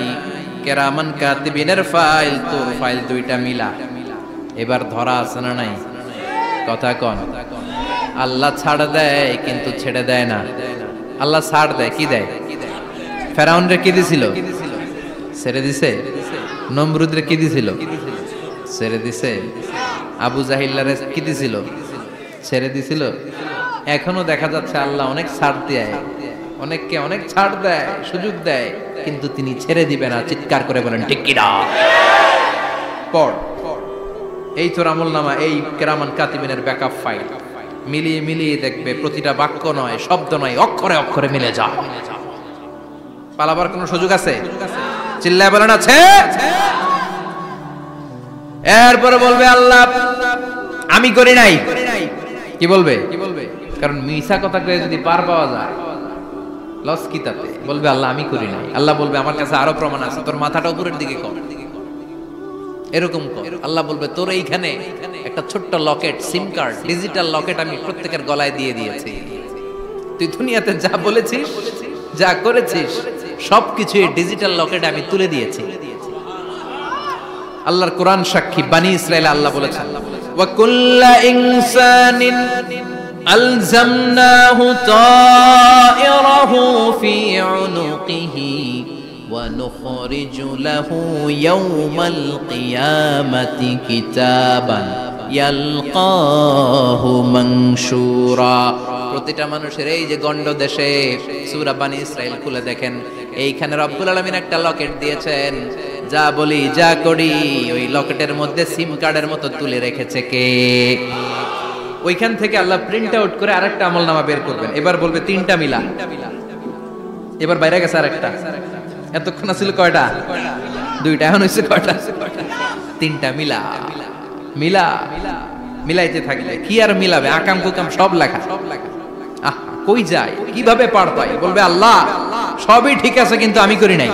কিরামান কাতিবিনের ফাইল তোর ফাইল দুইটা মিলা। এবার ধরা আছে না নাই? কথা কন। আল্লাহ ছাড় দেয় কিন্তু ছেড়ে দেয় না। আল্লাহ ছাড় দেয়, কি দেয়? ফেরাউনরে কি দিছিল? ছেড়ে দিছে। নমরুদরে কি দিছিল? ছেড়ে দিছে। আবু জাহিল্লারে কি দিছিল? ছেড়ে দিছিল। এখনো দেখা যাচ্ছে আল্লাহ অনেক ছাড় দেয়, অনেককে অনেক ছাড় দেয়, সুযোগ দেয়, কিন্তু তিনি ছেড়ে দিবে না। চিৎকার করে বলেন ঠিক কি না? পড়, এই তোর আমলনামা, এই কিরামান কাতিবিনের ব্যাকআপ ফাইল মিলিয়ে মিলিয়ে দেখবে প্রতিটা বাক্য নয়, শব্দ নয়, অক্ষরে অক্ষরে মিলে যা। পালাবার কোনো সুযোগ আছে? চিল্লায় বলেন আছে। এরপরে বলবে আল্লাহ আমি করি নাই। কি বলবে? কারণ মিছা কথা কয়ে যদি পার পাওয়া যায় লস কি তাতে? বলবে আল্লাহ আমি করি নাই। আল্লাহ বলবে আমার কাছে আরো প্রমাণ আছে, তোর মাথাটা উপরের দিকে কর, এরকম কর। আল্লাহ বলবে তোর এইখানে একটা ছোট্ট লকেট, সিম কার্ড, ডিজিটাল লকেট আমি প্রত্যেকের গলায় দিয়ে দিয়েছি। তুই দুনিয়াতে যা বলেছিস, যা করেছিস, সবকিছু এই ডিজিটাল লকেটে আমি তুলে দিয়েছি। আল্লাহর কোরআন সাক্ষী, বানি ইসরাইল আল্লাহ বলেছেন ওয়া কুল্লা ইনসানিন আলজামনাহু তায়রাহু ফি উনুকিহি ওয়া নুখরিজু লাহু ইয়াওমাল কিয়ামাতি কিতাবান ইয়ালকাহু মানশুরা। প্রতিটা মানুষের এই যে গন্ড দেশে সূরা বানি ইসরাইল খুলে দেখেন, এইখানে রব্বুল আলামিন একটা লকেট দিয়েছেন। যা বলি যা করি ওই লকেটের মধ্যে সিম কার্ডের মতো তুলে রেখেছে কে? ওইখান থেকে আল্লাহ প্রিন্ট আউট করে আরেকটা আমলনামা বের করবেন। এবার বলবে তিনটা মিলা। এবার বাইরে গেছে আরেকটা। এতক্ষণ ছিল কয়টা? দুইটা। এখন হইছে কয়টা? তিনটা। মিলা মিলা মিলাইতে থাকবে। কি আর মিলাবে? আকাম কুকাম সব লেখা। আহ কই যায়, কিভাবে পার পায়? বলবে আল্লাহ সবই ঠিক আছে কিন্তু আমি করি নাই।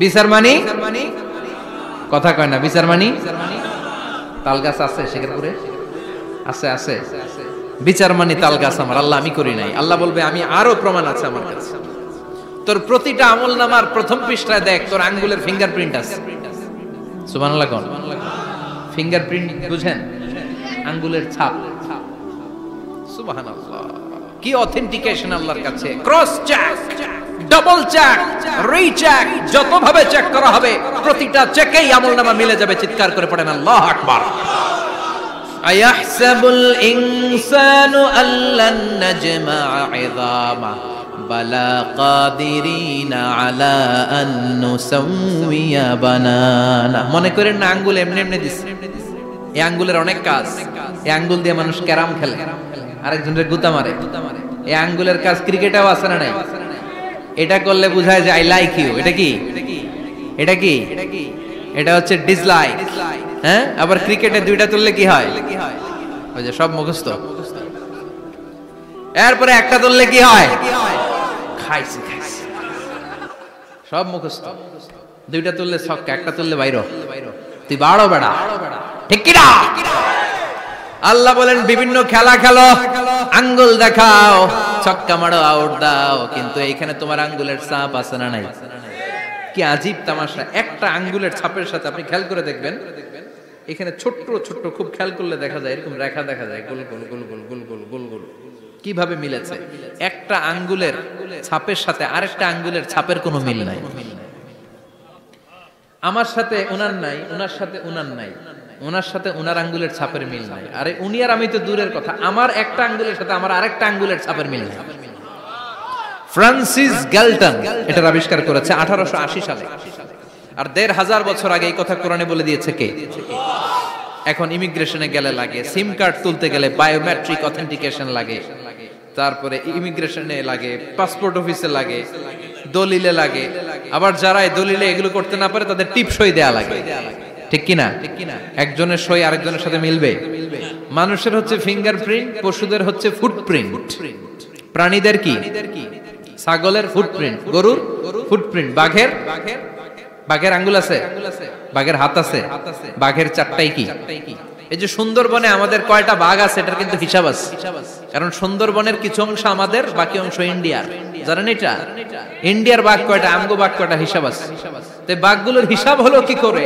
বিচার মানি কথা কয় না। বিচার মানি তাল গাছ আছে শেখেরপুরে? আছে আছে। বিচার মানি তাল গাছ আমার। আল্লাহ আমি করি নাই। আল্লাহ বলবে আমি আরো প্রমাণ আছে আমার কাছে। তোর প্রতিটা আমলনামার প্রথম পৃষ্ঠায় দেখ তোর আঙ্গুলের ফিঙ্গারপ্রিন্ট আছে। সুবহানাল্লাহ কোন? ফিঙ্গারপ্রিন্ট বুঝেন? আঙ্গুলের ছাপ। সুবহানাল্লাহ, কি অথেন্টিকেশন আল্লাহর কাছে। Cross check, double check, recheck, যতভাবে চেক করা হবে প্রতিটা চেকেই আমলনামা মিলে যাবে। চিৎকার করে পড়েন আল্লাহু আকবার। আয়াহসাবুল ইনসানু আল্লান নাজমা'a 'ইযামা বালা কাদিরিনা আলা আন নুসাউইয়া বানানা। মনে করেন না আঙ্গুল এমনি এমনি দিছে। এই আঙ্গুলের অনেক কাজ। এই আঙ্গুল দিয়ে মানুষ ক্যারাম খেলে, আরেকজনের গুতা মারে। এই আঙ্গুলের কাজ ক্রিকেটেও আছে না নাই? এটা করলে বোঝায় যে আই লাইক ইউ। এটা কি? এটা কি? এটা হচ্ছে ডিসলাইক। হ্যাঁ, আবার ক্রিকেটে দুইটা তুললে কি হয়? ওই যে সব মুখস্থ। এরপরে একটা তুললে কি হয়? খাইছে খাইছে, সব মুখস্থ। দুইটা তুললে ছক্কা, একটা তুললে বাইরো। তুই বাড়ো বেড়া, ঠিক কি না? আল্লাহ বলেন বিভিন্ন খেলা খেলো, আঙ্গুল দেখাও, ছক্কা মারো, আউট দাও, কিন্তু এইখানে তোমার আঙ্গুলের ছাপ আছে না নাই? কি আজীব তামাশা। একটা আঙ্গুলের ছাপের সাথে আপনি খেয়াল করে দেখবেন, এখানে ছোট্ট ছোট্ট খুব খেয়াল করলে দেখা যায় এরকম রেখা দেখা যায়, গোল গোল গোল গোল গোল গোল গোল গোল। কিভাবে মিলেছে? একটা আঙ্গুলের ছাপের সাথে আরেকটা আঙ্গুলের ছাপের কোনো মিল নাই। আমার সাথে ওনার নাই, ওনার সাথে ওনার নাই, ওনার সাথে ওনার আঙ্গুলের ছাপের মিল নাই। আরে উনি আর আমি তো দূরের কথা, আমার একটা আঙ্গুলের সাথে আমার আরেকটা আঙ্গুলের ছাপের মিল নাই। ফ্রান্সিস গ্যালটন এটার আবিষ্কার করেছে 1880 সালে। আর 1500 বছর আগে এই কথা কোরআনে বলে দিয়েছে কে? এখন ইমিগ্রেশনে গেলে লাগে, সিম কার্ড তুলতে গেলে বায়োমেট্রিক অথেন্টিকেশন লাগে, তারপরে ইমিগ্রেশনে লাগে, পাসপোর্ট অফিসে লাগে, দলিলে লাগে, আবার যারা দলিলে এগুলো করতে না পারে তাদের টিপ সই দেয়া লাগে, ঠিক কিনা? একজনের সই আরেকজনের সাথে মিলবে? মানুষের হচ্ছে ফিঙ্গারপ্রিন্ট, পশুদের হচ্ছে ফুটপ্রিন্ট। প্রাণীদের কি? ছাগলের ফুটপ্রিন্ট, গরুর ফুটপ্রিন্ট, বাঘের আঙ্গুল আছে, বাঘের হাত আছে, বাঘের চারটাই কি? এই যে সুন্দরবনে আমাদের কয়টা বাঘ আছে এটার কিন্তু হিসাব আছে, কারণ সুন্দরবনের কিছু অংশ আমাদের, বাকি অংশ ইন্ডিয়ার। জানেন এটা? ইন্ডিয়ার বাঘ কয়টা, আমগো বাঘ কয়টা, হিসাব আছে। তো বাঘগুলোর হিসাব হলো কি করে?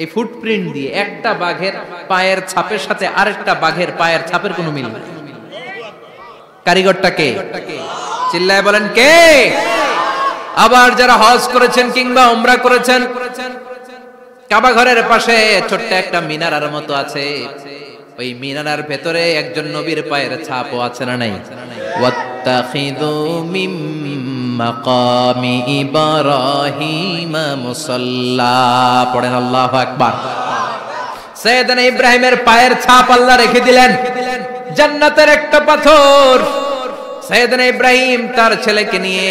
এই ফুটপ্রিন্ট দিয়ে একটা বাঘের পায়ের ছাপের সাথে আরেকটা বাঘের পায়ের ছাপের কোনো মিল নেই। কারিগরটা কে? চিল্লায় বলেন কে? আবার যারা হজ করেছেন কিংবা উমরা করেছেন, কাবা ঘরের পাশে ছোট্ট একটা মিনারার মতো আছে, ওই মিনারার ভেতরে একজন নবীর পায়ের ছাপও আছে না নাই? ওয়াত্তাখিযু মিম মাকামি ইব্রাহিম মুসাল্লা, পড়েন আল্লাহু আকবার। সাইয়েদনা ইব্রাহিমের পায়ের ছাপ আল্লাহ রেখে দিলেন জান্নাতের একটা পাথর। সাইয়েদনা ইব্রাহিম তার ছেলেকে নিয়ে,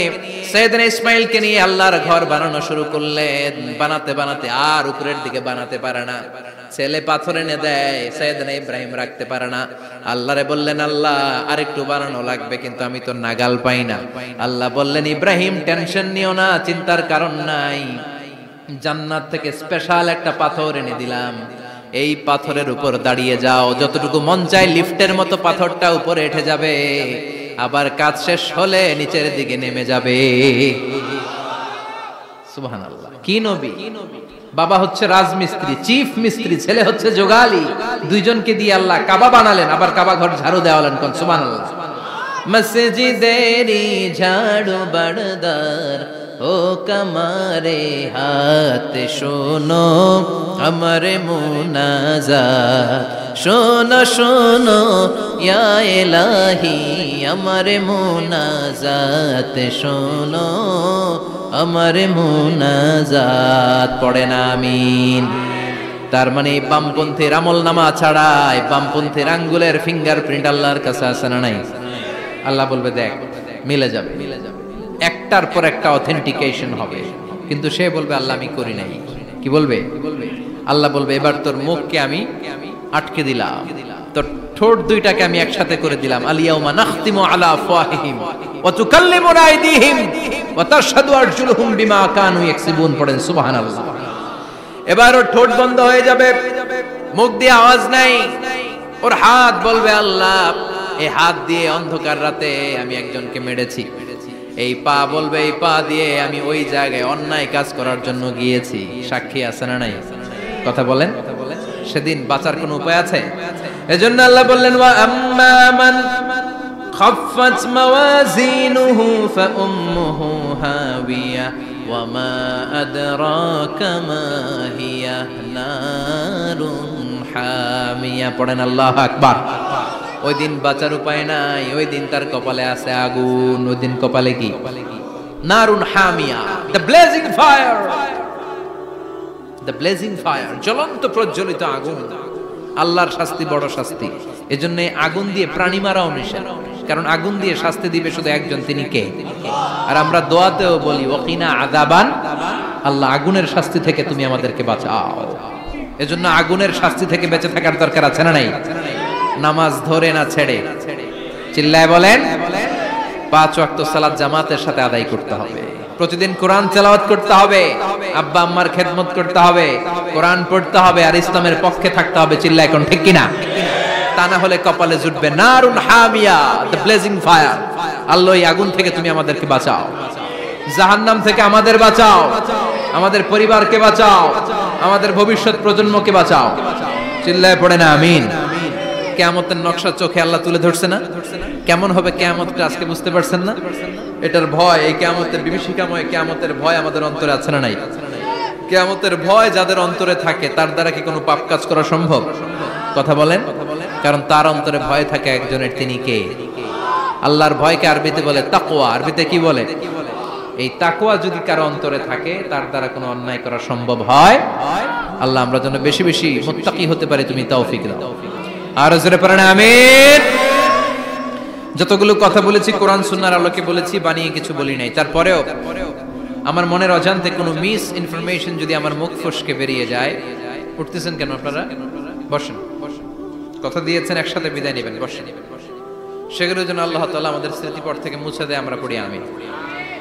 সাইয়েদনা ইসমাইলকে নিয়ে আল্লাহর ঘর বানানো শুরু করলেন। বানাতে বানাতে আর উপরের দিকে বানাতে পারে না, ছেলে পাথর এনে দেয়, সাইয়েদনা ইব্রাহিম রাখতে পারে না। আল্লাহরে বললেন, আল্লাহ আরেকটু বানানো লাগবে, কিন্তু আমি তো নাগাল পাই না। আল্লাহ বললেন, ইব্রাহিম টেনশন নিও না, চিন্তার কারণ নাই, জান্নাত থেকে স্পেশাল একটা পাথর এনে দিলাম, এই পাথরের উপর দাঁড়িয়ে যাও, যতটুকু মন চায় লিফটের মতো পাথরটা উপরে উঠে যাবে, আবার কাজ শেষ হলে নিচের দিকে নেমে যাবে। সুবহানাল্লাহ। কি নবী! বাবা হচ্ছে রাজমিস্ত্রি, চিফ মিস্ত্রি, ছেলে হচ্ছে যোগালী, দুইজনকে দিয়ে আল্লাহ কাবা বানালেন, আবার কাবা ঘর ঝাড়ু দেওয়ালেন। কোন সুবহানাল্লাহ। মসজিদেরি ঝাড়ু বারদার ও কমারে হাত, শোনো আমার মুনাজাত, শোনো শোনো ইয়া ইলাহি আমার মুনাজাত, শোনো আমার মুনাজাত, পড়েন আমিন। তার মানে বামপন্থীর আমল নামা ছাড়াই বামপন্থীর আঙ্গুলের ফিঙ্গারপ্রিন্ট আল্লাহর কাছে আছে না নাই? আল্লাহ বলবে দেখ মিলে যাবে, একটার পর একটা অথেন্টিকেশন হবে, কিন্তু সে বলবে আল্লাহ আমি করি নাই। কি বলবে? আল্লাহ বলবে এবার তোর মুখকে আমি আটকে দিলাম, তোর ঠোঁট দুইটাকে আমি একসাথে করে দিলাম। আলিয়াউমা নাখতিমু আলা আফওয়াহিহিম ওয়া তুকাল্লিমুনা আইদিহিম ওয়া তাশহাদু আরজুলুহুম বিমা কানু ইয়াকসিবুন, পড়েন সুবহানাল্লাহ। এবার ওর ঠোঁট বন্ধ হয়ে যাবে, মুখ দিয়ে আওয়াজ নাই, ওর হাত বলবে আল্লাহ এই হাত দিয়ে অন্ধকার রাতে আমি একজনকে মেরেছি, এই পা বলবে এই পা দিয়ে আমি ওই জায়গায় অন্যায় কাজ করার জন্য গিয়েছি। সাক্ষী আছে না নাই? কথা বলেন। সেদিন বাঁচার কোনো উপায় আছে? এজন্য আল্লাহ বললেন, ওয়া আম্মা মান খাফফাত মাওয়াজিনুহু ফাউম্মুহু হাবিয়া ওয়া মা আদরাকা মা হিয়া নারুন হামিয়া, পড়েন আল্লাহু আকবার। ওই দিন বাঁচার উপায় নাই, ওই দিন তার কপালে আছে আগুন। ওই দিন কপালে কি? নারুন হামিয়া, the blazing fire, the blazing fire, জ্বলন্ত প্রজ্বলিত আগুন। আল্লাহর শাস্তি বড় শাস্তি, এজন্য আগুন দিয়ে প্রাণী মারাও নিষেধ, কারণ আগুন দিয়ে শাস্তি দিবে শুধু একজন, তিনি কে? আর আমরা দোয়াতেও বলি ওয়াকিনা আযাবান, আল্লাহ আগুনের শাস্তি থেকে তুমি আমাদেরকে বাঁচাও। এজন্য আগুনের শাস্তি থেকে বেঁচে থাকার দরকার আছে না নাই? নামাজ ধরে না ছেড়ে, চিল্লায় বলেন। 5 ওয়াক্ত সালাত জামাতের সাথে আদায় করতে হবে, প্রতিদিন কোরআন তেলাওয়াত করতে হবে, আব্বা আম্মার খেদমত করতে হবে, কোরআন পড়তে হবে, আর ইসলামের পক্ষে থাকতে হবে। চিল্লায় কোন ঠিক কিনা? তা না হলে কপালে জুটবে নারুন হামিয়া, দ্য ব্লেজিং ফায়ার। আল্লাহ এই আগুন থেকে তুমি আমাদেরকে বাঁচাও, জাহান্নাম থেকে আমাদের বাঁচাও, আমাদের পরিবারকে বাঁচাও, আমাদের ভবিষ্যৎ প্রজন্মকে বাঁচাও। চিল্লায় পড়ে না আমিন। কিয়ামতের নকশা চোখে আল্লাহ তুলে ধরছে না? কেমন হবে কিয়ামতটা আজকে বুঝতে পারছেন না? এটার ভয়, এই কিয়ামতের বিভীষিকাময় কিয়ামতের ভয় আমাদের অন্তরে আছে না নাই? কিয়ামতের ভয় যাদের অন্তরে থাকে তার দ্বারা কি কোনো পাপ কাজ করা সম্ভব? কথা বলেন। কারণ তার অন্তরে ভয় থাকে একজনের, তিনি কে? আল্লাহর ভয়কে আরবিতে বলে তাকওয়া। আরবিতে কি বলে? এই তাকওয়া যদি কারো অন্তরে থাকে তার দ্বারা কোনো অন্যায় করা সম্ভব হয়। আল্লাহ আমরা যেন বেশি বেশি মুত্তাকি হতে পারি, তুমি তৌফিক দাও। আর জোরে পড়েন আমিন। যতগুলো কথা বলেছি কোরআন সুন্নাহর আলোকে বলেছি, বানিয়ে কিছু বলি নাই। তারপরেও আমার মনের অজান্তে কোনো মিস ইনফরমেশন যদি আমার মুখ ফসকে বেরিয়ে যায়, উঠতেছেন কেন আপনারা? বসেন, কথা দিয়েছেন একসাথে বিদায় নেবেন, বসেন। সেগুলো যেন আল্লাহ তাআলা আমাদের স্মৃতিপট থেকে মুছে দেয়, আমরা পড়ি আমিন।